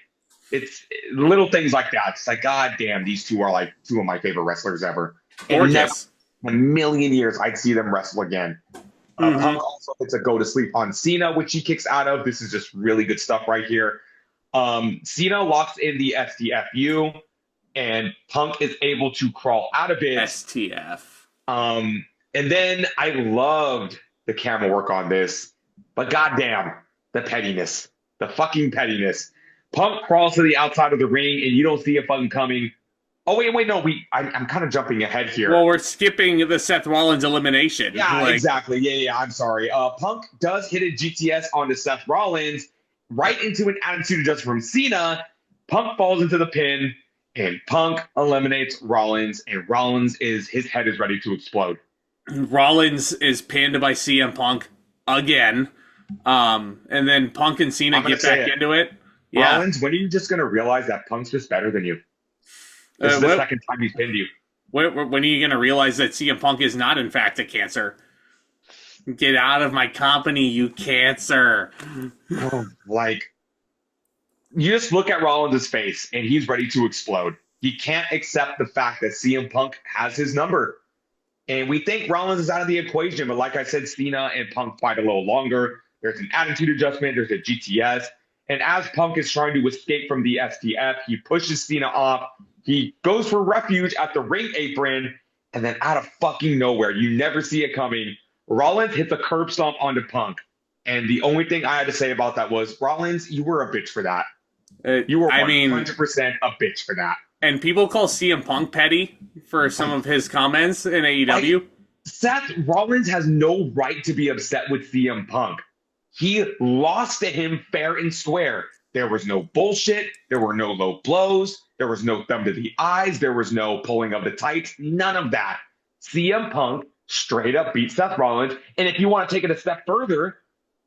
It's little things like that. It's like, God damn, these two are like two of my favorite wrestlers ever. And never in a million years, I'd see them wrestle again. Punk also gets a go to sleep on Cena, which he kicks out of. This is just really good stuff right here. Cena locks in the STFU, and Punk is able to crawl out of it. STF. And then I loved the camera work on this, but goddamn, the pettiness, the fucking pettiness. Punk crawls to the outside of the ring, and you don't see it fucking coming. Oh, wait, no, I'm kind of jumping ahead here. Well, we're skipping the Seth Rollins elimination. Yeah, exactly. Yeah, I'm sorry. Punk does hit a GTS onto Seth Rollins, right into an attitude adjustment from Cena. Punk falls into the pin, and Punk eliminates Rollins, and his head is ready to explode. Rollins is pinned by CM Punk again. And then Punk and Cena get back into it. Yeah. Rollins, when are you just going to realize that Punk's just better than you? This is the second time he's pinned you. When are you going to realize that CM Punk is not, in fact, a cancer? Get out of my company, you cancer. Like, you just look at Rollins' face, and he's ready to explode. He can't accept the fact that CM Punk has his number. And we think Rollins is out of the equation, but like I said, Cena and Punk fight a little longer. There's an attitude adjustment. There's a GTS. And as Punk is trying to escape from the STF, he pushes Cena off. He goes for refuge at the ring apron, and then out of fucking nowhere, you never see it coming, Rollins hits a curb stomp onto Punk. And the only thing I had to say about that was, Rollins, you were a bitch for that. You were 100% a bitch for that. And people call CM Punk petty for some of his comments in AEW. Like, Seth Rollins has no right to be upset with CM Punk. He lost to him fair and square. There was no bullshit. There were no low blows. There was no thumb to the eyes. There was no pulling of the tights. None of that. CM Punk straight up beat Seth Rollins. And if you want to take it a step further,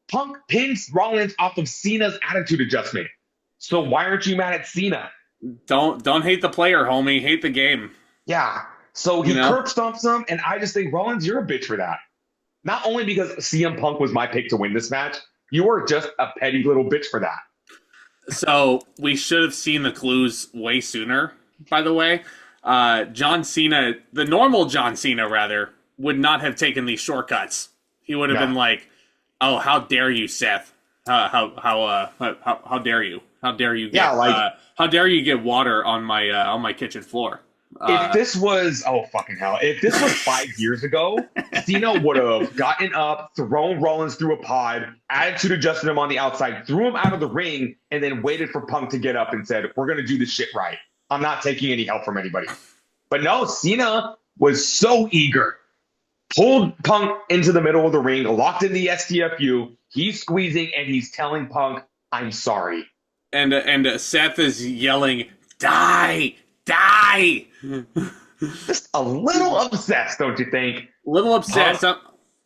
Punk pins Rollins off of Cena's attitude adjustment. So why aren't you mad at Cena? Don't hate the player, homie. Hate the game. Yeah. So he curb stomps him, and I just think, Rollins, you're a bitch for that. Not only because CM Punk was my pick to win this match, you are just a petty little bitch for that. So we should have seen the clues way sooner, by the way. John Cena, the normal John Cena, rather, would not have taken these shortcuts. He would have been like, "Oh, how dare you, Seth? How dare you? How dare you get how dare you get water on my kitchen floor?" If this was if this was 5 years ago, Cena would have gotten up, thrown Rollins through a pod, attitude adjusted him on the outside, threw him out of the ring, and then waited for Punk to get up and said, "We're gonna do this shit right. I'm not taking any help from anybody." But no, Cena was so eager. Pulled Punk into the middle of the ring, locked in the STFU. He's squeezing and he's telling Punk, "I'm sorry." And Seth is yelling, "Die! Die!" Just a little obsessed, don't you think? A little obsessed. Punk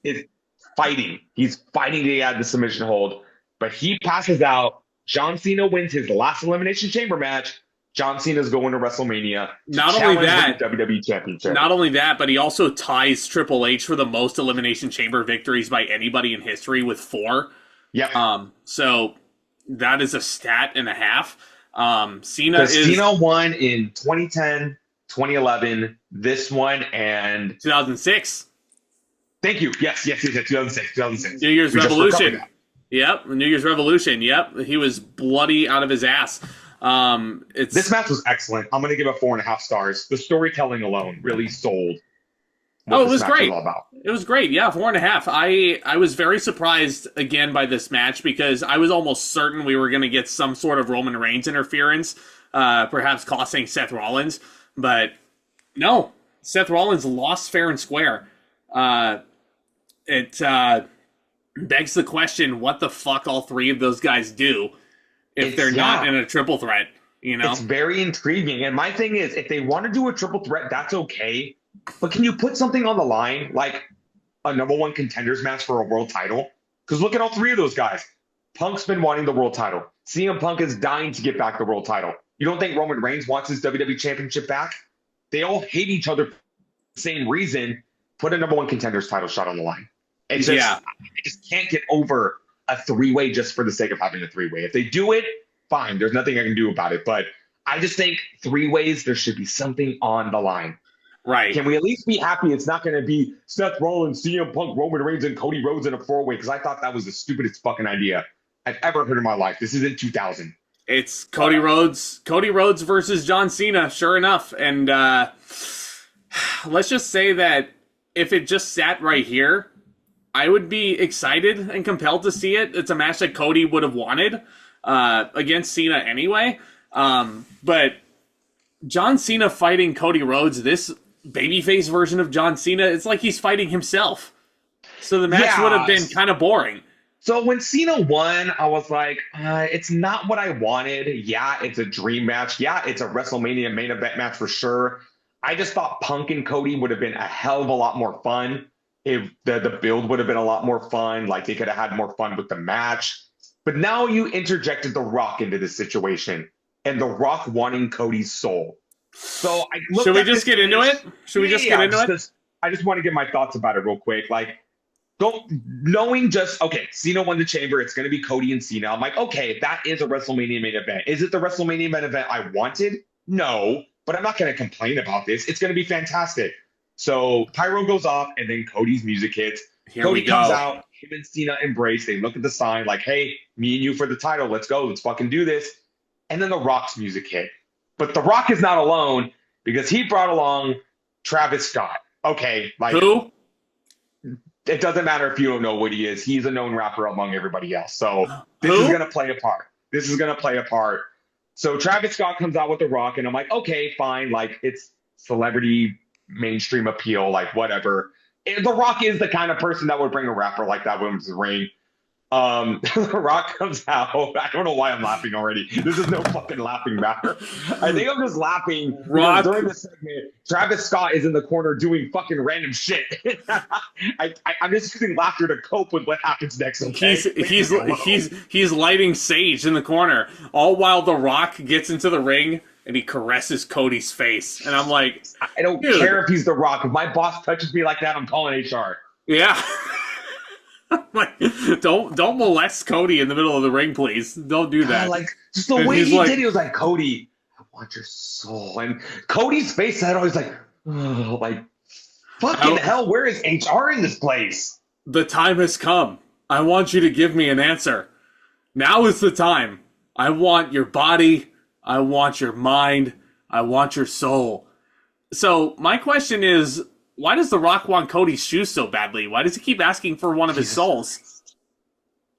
is fighting. He's fighting to get out of the submission hold, but he passes out. John Cena wins his last Elimination Chamber match. John Cena's going to WrestleMania. Not only that, WWE Championship. Not only that, but he also ties Triple H for the most Elimination Chamber victories by anybody in history with 4. Yep. So that is a stat and a half. Cena won in 2010, 2011, this one, and 2006. Thank you. Yes, 2006. New Year's Revolution. Yep, New Year's Revolution. Yep, he was bloody out of his ass. This match was excellent. I'm going to give it 4.5 stars. The storytelling alone really sold what it this was match great. was all about. It was great. Yeah, 4.5. I was very surprised again by this match because I was almost certain we were going to get some sort of Roman Reigns interference, perhaps costing Seth Rollins, but no, Seth Rollins lost fair and square. It begs the question: what the fuck all three of those guys do if they're not in a triple threat? You know, it's very intriguing. And my thing is, if they want to do a triple threat, that's okay. But can you put something on the line, like a number one contenders match for a world title? Because look at all three of those guys. Punk's been wanting the world title. CM Punk is dying to get back the world title. You don't think Roman Reigns wants his WWE Championship back? They all hate each other for the same reason. Put a number one contenders title shot on the line. It's just, I just can't get over a three-way just for the sake of having a three-way. If they do it, fine. There's nothing I can do about it. But I just think three ways, there should be something on the line. Right. Can we at least be happy it's not going to be Seth Rollins, CM Punk, Roman Reigns, and Cody Rhodes in a four-way? Because I thought that was the stupidest fucking idea I've ever heard in my life. This isn't 2000. It's Cody Rhodes versus John Cena, sure enough. And let's just say that if it just sat right here, I would be excited and compelled to see it. It's a match that Cody would have wanted against Cena anyway. But John Cena fighting Cody Rhodes, this babyface version of John Cena, it's like he's fighting himself. So the match would have been kind of boring. So when Cena won, I was like, it's not what I wanted. Yeah, it's a dream match. Yeah, it's a WrestleMania main event match for sure. I just thought Punk and Cody would have been a hell of a lot more fun. If the build would have been a lot more fun. Like they could have had more fun with the match. But now you interjected The Rock into this situation. And The Rock wanting Cody's soul. So I looked Should we just get into it? I just want to give my thoughts about it real quick. Like, Cena won the chamber. It's going to be Cody and Cena. I'm like, okay, that is a WrestleMania main event. Is it the WrestleMania main event I wanted? No, but I'm not going to complain about this. It's going to be fantastic. So Pyro goes off, and then Cody's music hits. Cody comes out. Him and Cena embrace. They look at the sign like, hey, me and you for the title. Let's go. Let's fucking do this. And then The Rock's music hit. But The Rock is not alone because he brought along Travis Scott. Okay. Like, who? It doesn't matter if you don't know what he is. He's a known rapper among everybody else. So this is going to play a part. So Travis Scott comes out with The Rock, and I'm like, okay, fine. Like, it's celebrity mainstream appeal, like, whatever. The Rock is the kind of person that would bring a rapper like that into the ring. The Rock comes out. I don't know why I'm laughing already. This is no fucking laughing matter. I think I'm just laughing because during the segment, Travis Scott is in the corner doing fucking random shit. I'm just using laughter to cope with what happens next. Okay? He's lighting sage in the corner, all while The Rock gets into the ring and he caresses Cody's face. And I'm like, I don't care if he's The Rock. If my boss touches me like that, I'm calling HR. Yeah. Like, don't molest Cody in the middle of the ring, please. Don't do that. Like, just the way he did, he was like, Cody, I want your soul. And Cody's face said, always like, oh, like, fucking hell, where is HR in this place? The time has come. I want you to give me an answer. Now is the time. I want your body. I want your mind. I want your soul. So my question is, why does The Rock want Cody's shoes so badly? Why does he keep asking for one of his souls?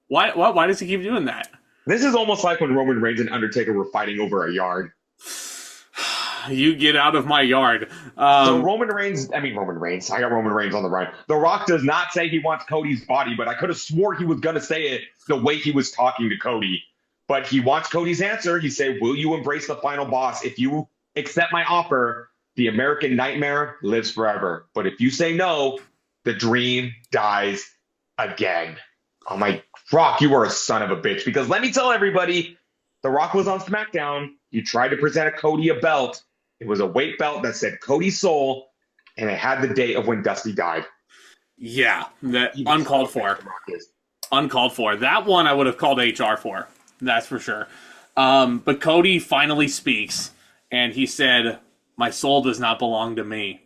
Why does he keep doing that? This is almost like when Roman Reigns and Undertaker were fighting over a yard. You get out of my yard. So Roman Reigns, I got Roman Reigns on the right. The Rock does not say he wants Cody's body, but I could have swore he was going to say it the way he was talking to Cody. But he wants Cody's answer. He said, will you embrace the final boss? If you accept my offer, the American nightmare lives forever. But if you say no, the dream dies again. I'm like, Rock, you are a son of a bitch. Because let me tell everybody, The Rock was on SmackDown. He tried to present Cody a belt. It was a weight belt that said Cody's soul, and it had the date of when Dusty died. Yeah, that uncalled for. Uncalled for. That one I would have called HR for. That's for sure. But Cody finally speaks, and he said, my soul does not belong to me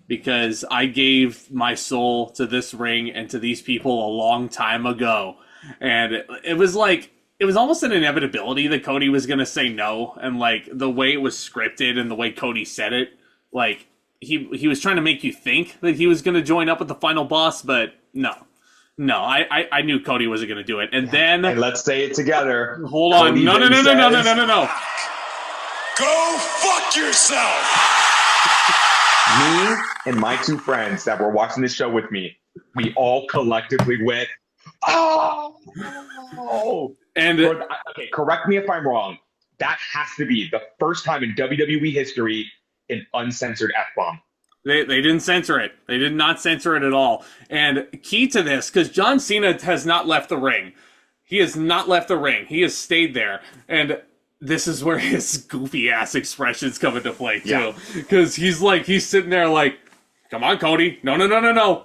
because I gave my soul to this ring and to these people a long time ago. And it was almost an inevitability that Cody was going to say no. And like the way it was scripted and the way Cody said it, like he was trying to make you think that he was going to join up with the final boss, but no. No, I knew Cody wasn't going to do it. And then... And let's say it together. Hold on. Cody No. Go fuck yourself! Me and my two friends that were watching this show with me, we all collectively went, oh! And okay, correct me if I'm wrong. That has to be the first time in WWE history an uncensored F-bomb. They didn't censor it. They did not censor it at all. And key to this, because John Cena has not left the ring. He has not left the ring. He has stayed there. And this is where his goofy ass expressions come into play too. Because he's sitting there like, come on, Cody. No.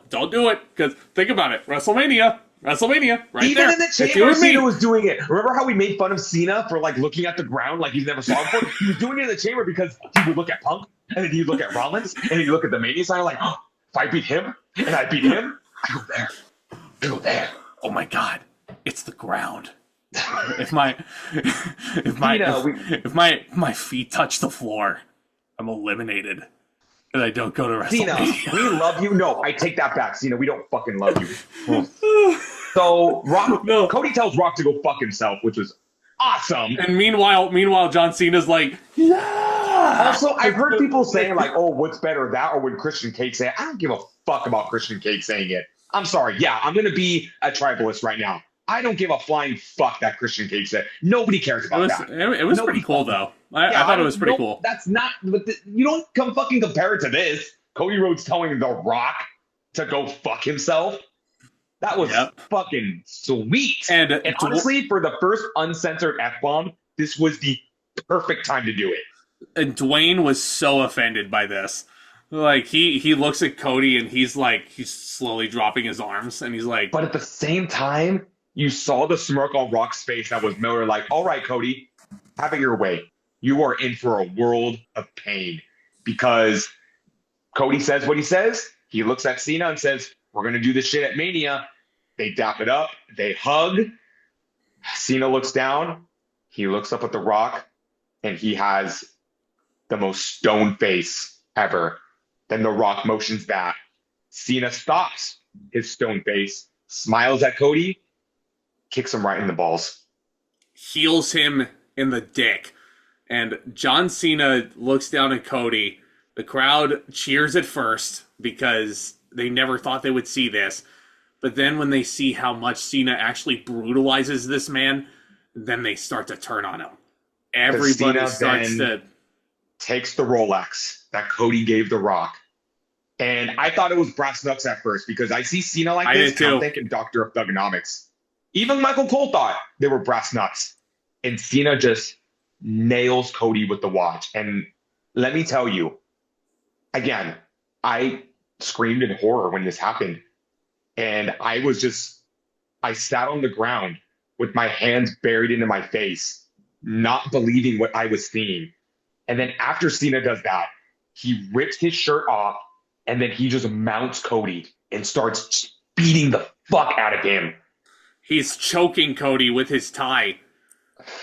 Don't do it. Because think about it. WrestleMania, right Even there. in the chamber, Cena was doing it. Remember how we made fun of Cena for like looking at the ground like he's never saw it before? He was doing it in the chamber because he would look at Punk, and then he'd look at Rollins, and then he'd look at the Mania sign like, oh, if I beat him, and I beat him, I go there. I go there. Oh my God. It's the ground. If my feet touch the floor, I'm eliminated. And I don't go to WrestleMania. Cena, we love you. No, I take that back. Cena, we don't fucking love you. So Cody tells Rock to go fuck himself, which was awesome. And meanwhile, John Cena's like, yeah. Also, I've heard people saying like, oh, what's better, that or when Christian Cage say it? I don't give a fuck about Christian Cage saying it. I'm sorry. Yeah, I'm going to be a tribalist right now. I don't give a flying fuck that Christian Cage said. Nobody cares about that. It was pretty cool, though. I thought it was pretty cool. That's not... You don't come fucking compare it to this. Cody Rhodes telling The Rock to go fuck himself. That was fucking sweet. And honestly, for the first uncensored F-bomb, this was the perfect time to do it. And Dwayne was so offended by this. Like, he looks at Cody and he's slowly dropping his arms and he's like... But at the same time, you saw the smirk on Rock's face that was Miller like, all right, Cody, have it your way. You are in for a world of pain. Because Cody says what he says. He looks at Cena and says, we're going to do this shit at Mania. They dap it up. They hug. Cena looks down. He looks up at The Rock. And he has the most stone face ever. Then The Rock motions back. Cena stops his stone face, smiles at Cody, kicks him right in the balls. Heals him in the dick. And John Cena looks down at Cody. The crowd cheers at first because they never thought they would see this. But then when they see how much Cena actually brutalizes this man, then they start to turn on him. Everybody starts to... takes the Rolex that Cody gave The Rock. And I thought it was brass knucks at first because I see Cena like this, and I'm thinking Doctor of Thugonomics. Even Michael Cole thought they were brass knucks. And Cena just nails Cody with the watch. And let me tell you, again, I screamed in horror when this happened. And I sat on the ground with my hands buried into my face, not believing what I was seeing. And then after Cena does that, he rips his shirt off, and then he just mounts Cody and starts beating the fuck out of him. He's choking Cody with his tie.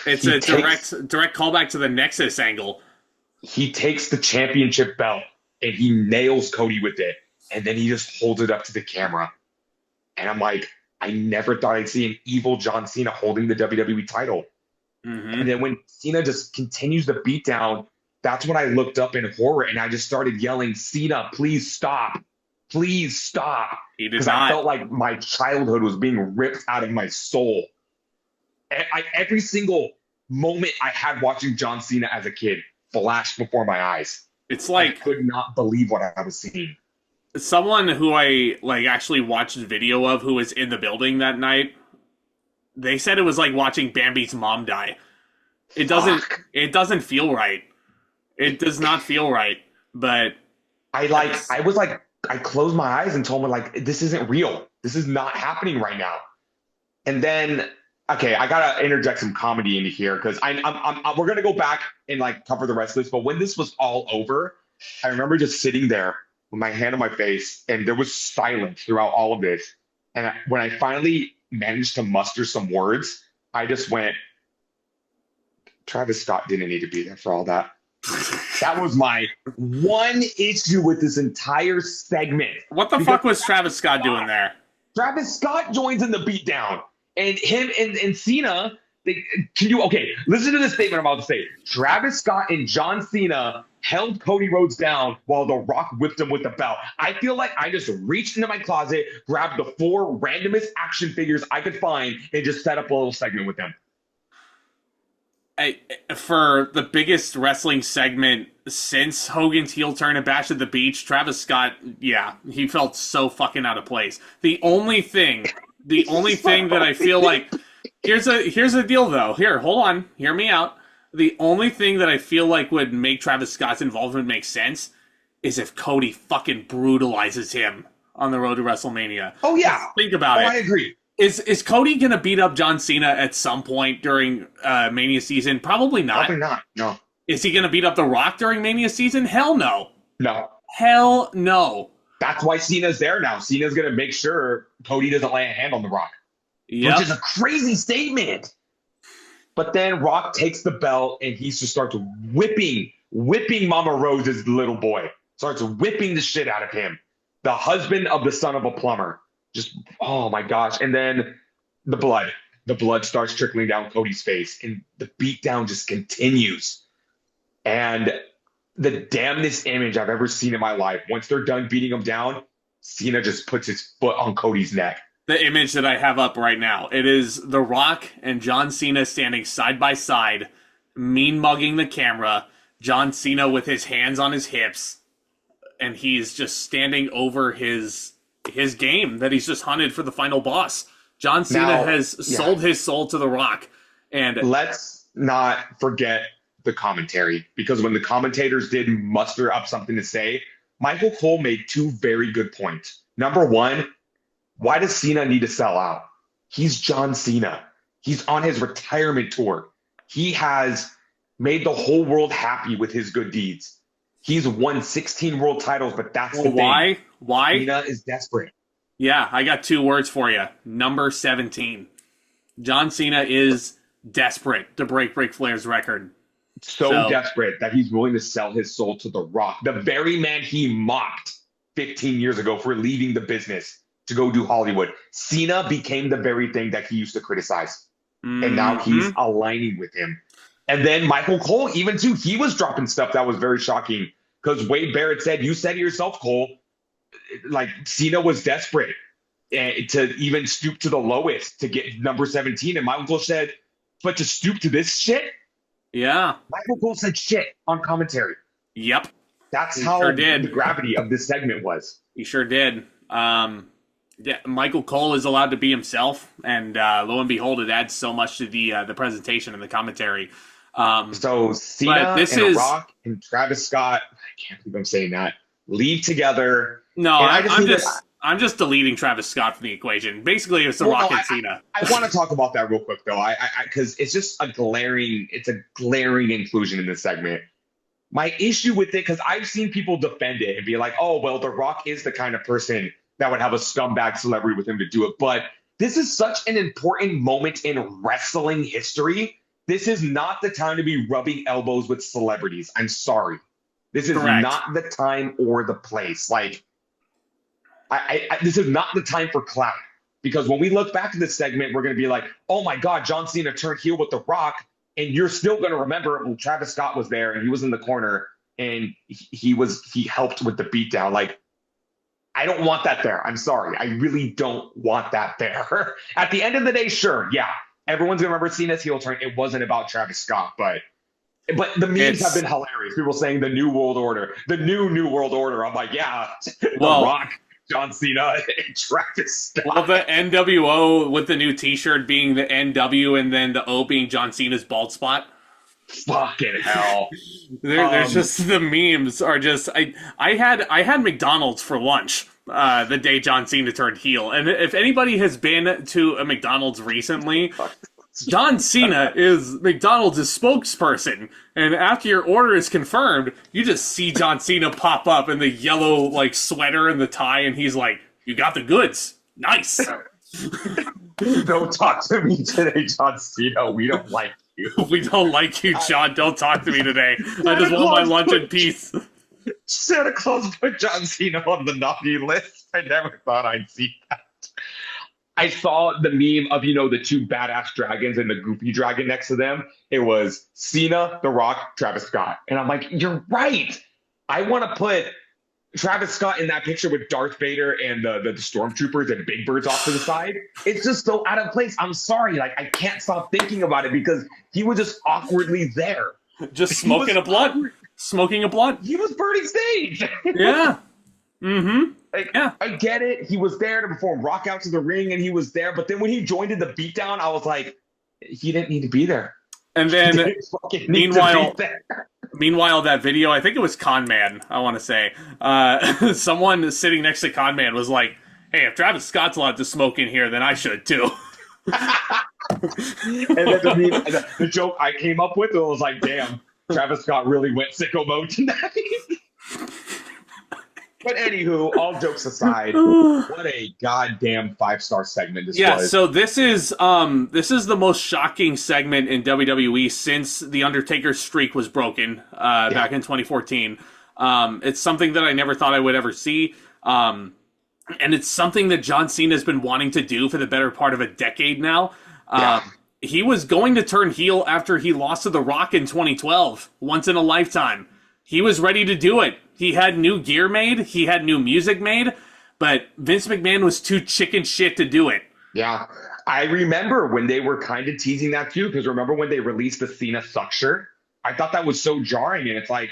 It's a direct callback to the Nexus angle. He takes the championship belt, and he nails Cody with it, and then he just holds it up to the camera. And I'm like, I never thought I'd see an evil John Cena holding the WWE title. Mm-hmm. And then when Cena just continues the beatdown, that's when I looked up in horror and I just started yelling, Cena, please stop. Please stop. Because I felt like my childhood was being ripped out of my soul. And every single moment I had watching John Cena as a kid flashed before my eyes. It's like... I could not believe what I was seeing. Someone who I actually watched a video of who was in the building that night, they said it was like watching Bambi's mom die. It doesn't feel right. It does not feel right. But I closed my eyes and told me like, this isn't real. This is not happening right now. And then, okay, I gotta interject some comedy into here because we're gonna go back and like cover the rest of this. But when this was all over, I remember just sitting there with my hand on my face, and there was silence throughout all of this. And when I finally managed to muster some words, I just went, Travis Scott didn't need to be there for all that. That was my one issue with this entire segment. What the fuck was Travis Scott doing there? Travis Scott joins in the beatdown. And him and Cena, listen to this statement I'm about to say. Travis Scott and John Cena held Cody Rhodes down while The Rock whipped him with the belt. I feel like I just reached into my closet, grabbed the 4 randomest action figures I could find, and just set up a little segment with them. For the biggest wrestling segment since Hogan's heel turn and Bash at the Beach, Travis Scott, yeah, he felt so fucking out of place. The only thing that I feel like, here's the deal though. Here, hold on, hear me out. The only thing that I feel like would make Travis Scott's involvement make sense is if Cody fucking brutalizes him on the road to WrestleMania. Oh yeah, think about it. I agree. Is Cody going to beat up John Cena at some point during Mania season? Probably not. Probably not, no. Is he going to beat up The Rock during Mania season? Hell no. No. Hell no. That's why Cena's there now. Cena's going to make sure Cody doesn't lay a hand on The Rock. Yep. Which is a crazy statement. But then Rock takes the belt and he just starts whipping Mama Rose's little boy. Starts whipping the shit out of him. The husband of the son of a plumber. Just, oh my gosh. And then the blood starts trickling down Cody's face and the beatdown just continues. And the damnedest image I've ever seen in my life. Once they're done beating him down, Cena just puts his foot on Cody's neck. The image that I have up right now, it is The Rock and John Cena standing side by side, mean mugging the camera. John Cena with his hands on his hips, and he's just standing over his game that he's just hunted for the final boss. John Cena has sold his soul to The Rock. And let's not forget the commentary, because when the commentators did muster up something to say, Michael Cole made 2 very good points. Number 1, why does Cena need to sell out? He's John Cena. He's on his retirement tour. He has made the whole world happy with his good deeds. He's won 16 world titles, but that's the thing. Why? Cena is desperate. Yeah, I got 2 words for you. Number 17. John Cena is desperate to break Ric Flair's record. So desperate that he's willing to sell his soul to The Rock, the very man he mocked 15 years ago for leaving the business to go do Hollywood. Cena became the very thing that he used to criticize. Mm-hmm. And now he's aligning with him. And then Michael Cole, even too, he was dropping stuff that was very shocking. Because Wade Barrett said, you said it yourself, Cole, like Cena was desperate to even stoop to the lowest to get number 17. And Michael Cole said, but to stoop to this shit? Yeah. Michael Cole said shit on commentary. Yep. That's how the gravity of this segment was. He sure did. Yeah, Michael Cole is allowed to be himself, and lo and behold, it adds so much to the presentation and the commentary. So Cena and Rock and Travis Scott, I can't believe I'm saying that, leave together. No, I'm just deleting Travis Scott from the equation. Basically, it's Rock and Cena. I want to talk about that real quick, though, because it's just a glaring inclusion in this segment. My issue with it, because I've seen people defend it and be like, oh, well, The Rock is the kind of person that would have a scumbag celebrity with him to do it. But this is such an important moment in wrestling history. This is not the time to be rubbing elbows with celebrities. I'm sorry. This is not the time or the place. Like, this is not the time for clout. Because when we look back at this segment, we're going to be like, oh my God, John Cena turned heel with The Rock. And you're still going to remember when Travis Scott was there and he was in the corner and he helped with the beatdown. Like, I don't want that there. I'm sorry. I really don't want that there. At the end of the day, sure, yeah. Everyone's going to remember Cena's heel turn. It wasn't about Travis Scott, but the memes have been hilarious. People saying the new world order, the new world order. I'm like, yeah, The Rock, John Cena, and Travis Scott. Well, the NWO with the new T-shirt being the NW and then the O being John Cena's bald spot. Fucking hell. There's just the memes are just I had McDonald's for lunch the day John Cena turned heel, and if anybody has been to a McDonald's recently, John Cena is McDonald's' spokesperson, and after your order is confirmed, you just see John Cena pop up in the yellow like sweater and the tie, and he's like, "You got the goods, nice." Don't talk to me today, John Cena. We don't like you. We don't like you, John. Don't talk to me today. I just want my lunch in peace. Santa Claus put John Cena on the naughty list. I never thought I'd see that. I saw the meme of, the two badass dragons and the goofy dragon next to them. It was Cena, The Rock, Travis Scott. And I'm like, you're right. I want to put Travis Scott in that picture with Darth Vader and the stormtroopers and Big Birds off to the side. It's just so out of place. I'm sorry. Like, I can't stop thinking about it because he was just awkwardly there. Just smoking a blunt. Awkward. Smoking a blunt. He was burning stage. Yeah. Mm-hmm. Yeah. I get it. He was there to perform rock out to the ring and he was there. But then when he joined in the beatdown, I was like, he didn't need to be there. And then meanwhile, that video, I think it was Con Man, I want to say. Someone sitting next to Con Man was like, hey, if Travis Scott's allowed to smoke in here, then I should too. And then the joke I came up with was like, damn, Travis Scott really went sicko mode tonight. But anywho, all jokes aside, what a goddamn 5-star segment this was. Yeah, so this is the most shocking segment in WWE since The Undertaker's streak was broken back in 2014. It's something that I never thought I would ever see. And it's something that John Cena has been wanting to do for the better part of a decade now. He was going to turn heel after he lost to The Rock in 2012, once in a lifetime. He was ready to do it. He had new gear made. He had new music made. But Vince McMahon was too chicken shit to do it. Yeah. I remember when they were kind of teasing that too, because remember when they released the Cena Suck shirt? I thought that was so jarring. And it's like,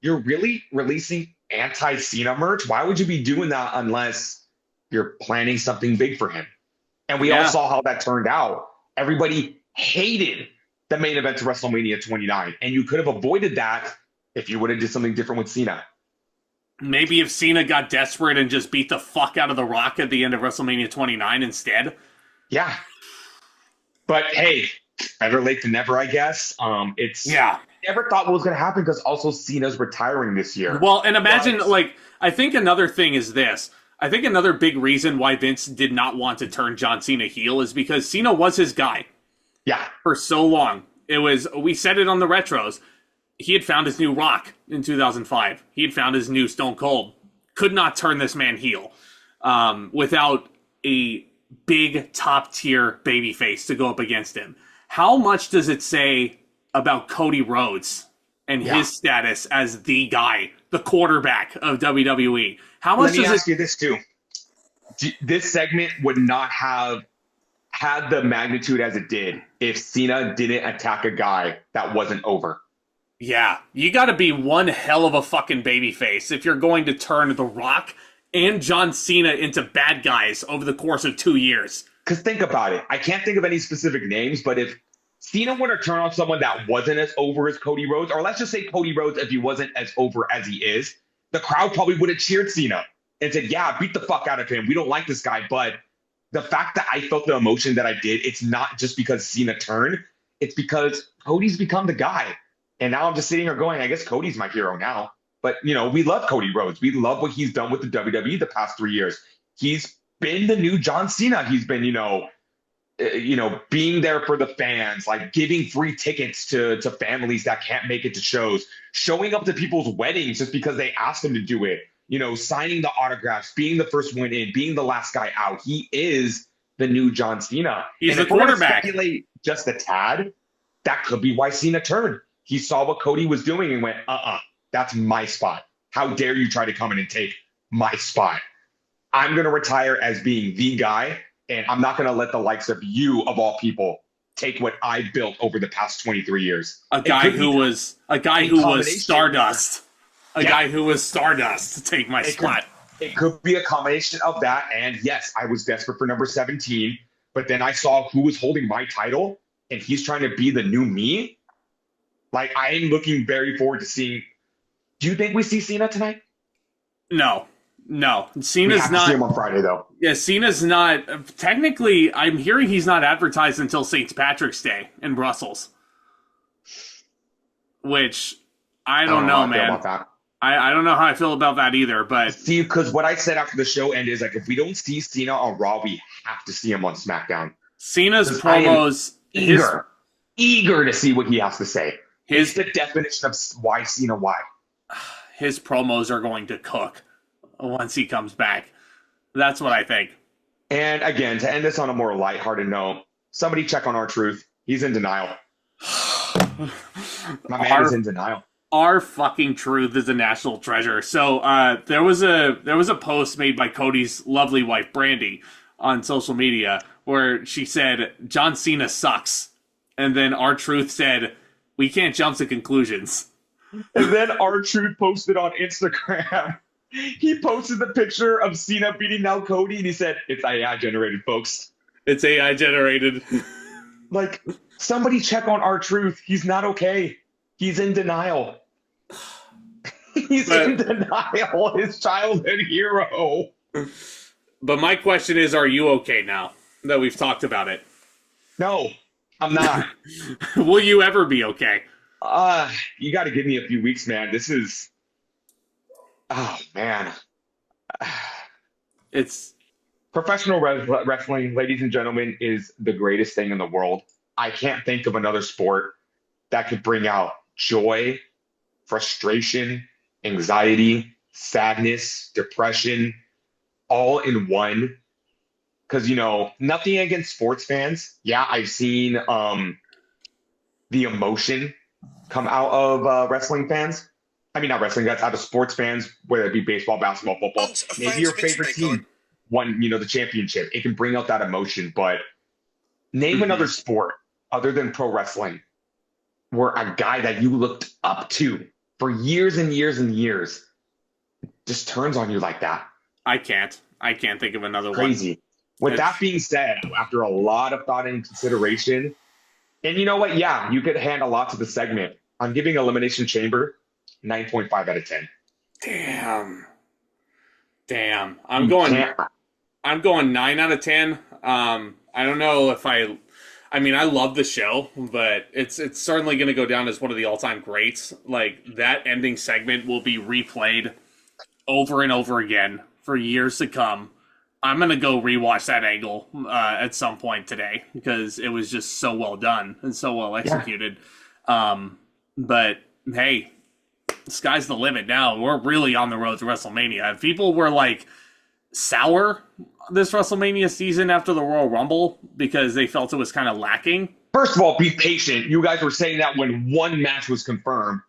you're really releasing anti-Cena merch? Why would you be doing that unless you're planning something big for him? And we all saw how that turned out. Everybody hated the main event to WrestleMania 29. And you could have avoided that if you would have did something different with Cena. Maybe if Cena got desperate and just beat the fuck out of The Rock at the end of WrestleMania 29 instead. Yeah. But hey, better late than never, I guess. Never thought what was going to happen because also Cena's retiring this year. Well, and imagine, I think another thing is this. I think another big reason why Vince did not want to turn John Cena heel is because Cena was his guy. Yeah. For so long. We said it on the retros. He had found his new Rock in 2005. He had found his new Stone Cold. Could not turn this man heel without a big top-tier babyface to go up against him. How much does it say about Cody Rhodes and his status as the guy, the quarterback of WWE? How much Let me ask you this, too. This segment would not have had the magnitude as it did if Cena didn't attack a guy that wasn't over. Yeah, you gotta be one hell of a fucking babyface if you're going to turn The Rock and John Cena into bad guys over the course of 2 years. Because think about it. I can't think of any specific names, but if Cena were to turn on someone that wasn't as over as Cody Rhodes, or let's just say Cody Rhodes, if he wasn't as over as he is, the crowd probably would have cheered Cena and said, yeah, beat the fuck out of him. We don't like this guy. But the fact that I felt the emotion that I did, it's not just because Cena turned. It's because Cody's become the guy. And now I'm just sitting here going, I guess Cody's my hero now. But, we love Cody Rhodes. We love what he's done with the WWE the past 3 years. He's been the new John Cena. He's been, being there for the fans, like giving free tickets to families that can't make it to shows, showing up to people's weddings just because they asked him to do it, signing the autographs, being the first one in, being the last guy out. He is the new John Cena. He's the quarterback. Speculate just a tad, that could be why Cena turned. He saw what Cody was doing and went, that's my spot. How dare you try to come in and take my spot? I'm going to retire as being the guy, and I'm not going to let the likes of you, of all people, take what I built over the past 23 years. A guy who was Stardust. A guy who was Stardust to take my spot. It could be a combination of that, and yes, I was desperate for number 17, but then I saw who was holding my title, and he's trying to be the new me. Like, I am looking very forward to seeing. Do you think we see Cena tonight? No. Cena's we have not. To see him on Friday, though. Yeah, Cena's not. Technically, I'm hearing he's not advertised until St. Patrick's Day in Brussels. Which, I don't know, man. I don't know how I feel about that either, but. See, because what I said after the show ended is, like, if we don't see Cena on Raw, we have to see him on SmackDown. Cena's promos, eager to see what he has to say. He's the definition of why Cena why. His promos are going to cook once he comes back. That's what I think. And again, to end this on a more lighthearted note, somebody check on R-Truth. He's in denial. My man is in denial. Our fucking truth is a national treasure. So there was a post made by Cody's lovely wife Brandy on social media where she said John Cena sucks, and then R-Truth said we can't jump to conclusions. And then R-Truth posted on Instagram. He posted the picture of Cena beating down Cody, and he said it's AI generated, folks. It's AI generated. Like, somebody check on R-Truth. He's not okay. He's in denial. He's in denial. His childhood hero. But my question is, are you okay now that we've talked about it? No, I'm not. Will you ever be okay? You got to give me a few weeks, man. This is... Oh, man. It's... Professional wrestling, ladies and gentlemen, is the greatest thing in the world. I can't think of another sport that could bring out joy, frustration, anxiety, sadness, depression, all in one. Because, you know, nothing against sports fans. Yeah, I've seen the emotion come out of wrestling fans. I mean, not wrestling, that's out of sports fans, whether it be baseball, basketball, football. Maybe your favorite team won, you know, the championship. It can bring out that emotion. But name another sport other than pro wrestling where a guy that you looked up to for years and years and years just turns on you like that. I can't think of another one. Crazy. With that being said, after a lot of thought and consideration, and you know what? Yeah, you could hand a lot to the segment. I'm giving Elimination Chamber 9.5 out of 10. Damn. I'm going 9 out of 10. I don't know if I mean, I love the show, but it's certainly going to go down as one of the all-time greats. Like, that ending segment will be replayed over and over again for years to come. I'm going to go rewatch that angle at some point today because it was just so well done and so well executed. Yeah. But, hey, the sky's the limit now. We're really on the road to WrestleMania. If people were, like, sour this WrestleMania season after the Royal Rumble because they felt it was kind of lacking. First of all, be patient. You guys were saying that when one match was confirmed.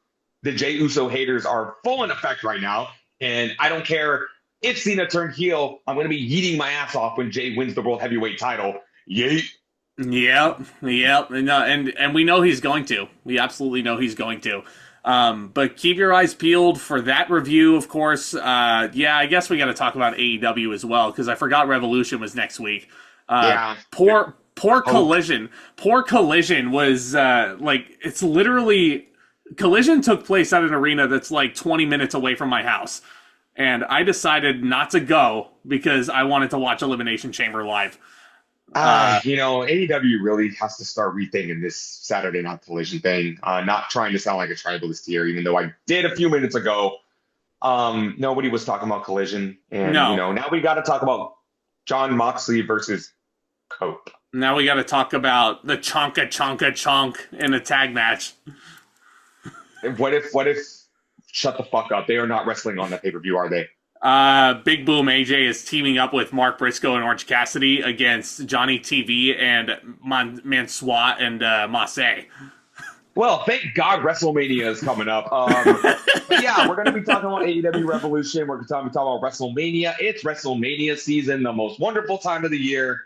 The Jey Uso haters are full in effect right now. And I don't care if Cena turned heel. I'm going to be yeeting my ass off when Jey wins the World Heavyweight title. Yeet. Yep. And we know he's going to. We absolutely know he's going to. But keep your eyes peeled for that review, of course. I guess we got to talk about AEW as well, because I forgot Revolution was next week. Poor Collision. Poor Collision was, it's literally... Collision took place at an arena that's like 20 minutes away from my house. And I decided not to go because I wanted to watch Elimination Chamber live. AEW really has to start rethinking this Saturday Night Collision thing. Not trying to sound like a tribalist here, even though I did a few minutes ago. Nobody was talking about Collision. And, now we got to talk about Jon Moxley versus Cope. Now we got to talk about the chonk in a tag match. What if, shut the fuck up, they are not wrestling on that pay-per-view, are they? Big Boom AJ is teaming up with Mark Briscoe and Orange Cassidy against Johnny TV and Mansois and Massey. Well, thank God WrestleMania is coming up. We're going to be talking about AEW Revolution. We're going to talk about WrestleMania. It's WrestleMania season, the most wonderful time of the year.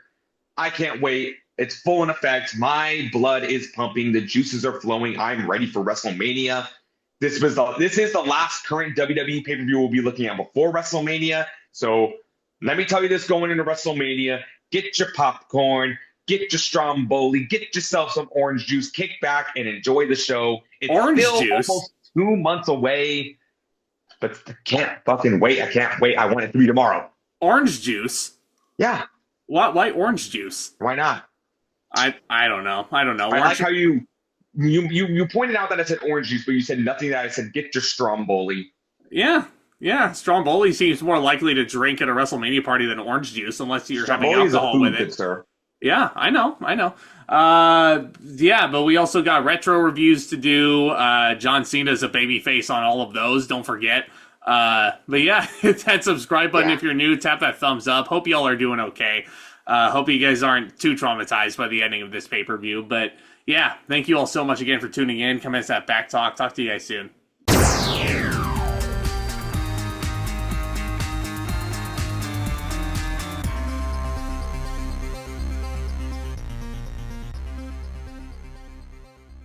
I can't wait. It's full in effect. My blood is pumping. The juices are flowing. I'm ready for WrestleMania. This is the last current WWE pay-per-view we'll be looking at before WrestleMania. So let me tell you this going into WrestleMania. Get your popcorn. Get your Stromboli. Get yourself some orange juice. Kick back and enjoy the show. It's still almost 2 months away. But I can't fucking wait. I can't wait. I want it to be tomorrow. Orange juice? Yeah. Why orange juice? Why not? I don't know. I like how you pointed out that I said orange juice, but you said nothing that I said get your Stromboli. Yeah. Stromboli seems more likely to drink at a WrestleMania party than orange juice, unless you're having alcohol with it. Sir. Yeah, I know. Yeah, but we also got retro reviews to do. John Cena's a babyface on all of those. Don't forget. But yeah, hit that subscribe button if you're new. Tap that thumbs up. Hope y'all are doing okay. Hope you guys aren't too traumatized by the ending of this pay-per-view. But yeah, thank you all so much again for tuning in. Commence that back talk. Talk to you guys soon.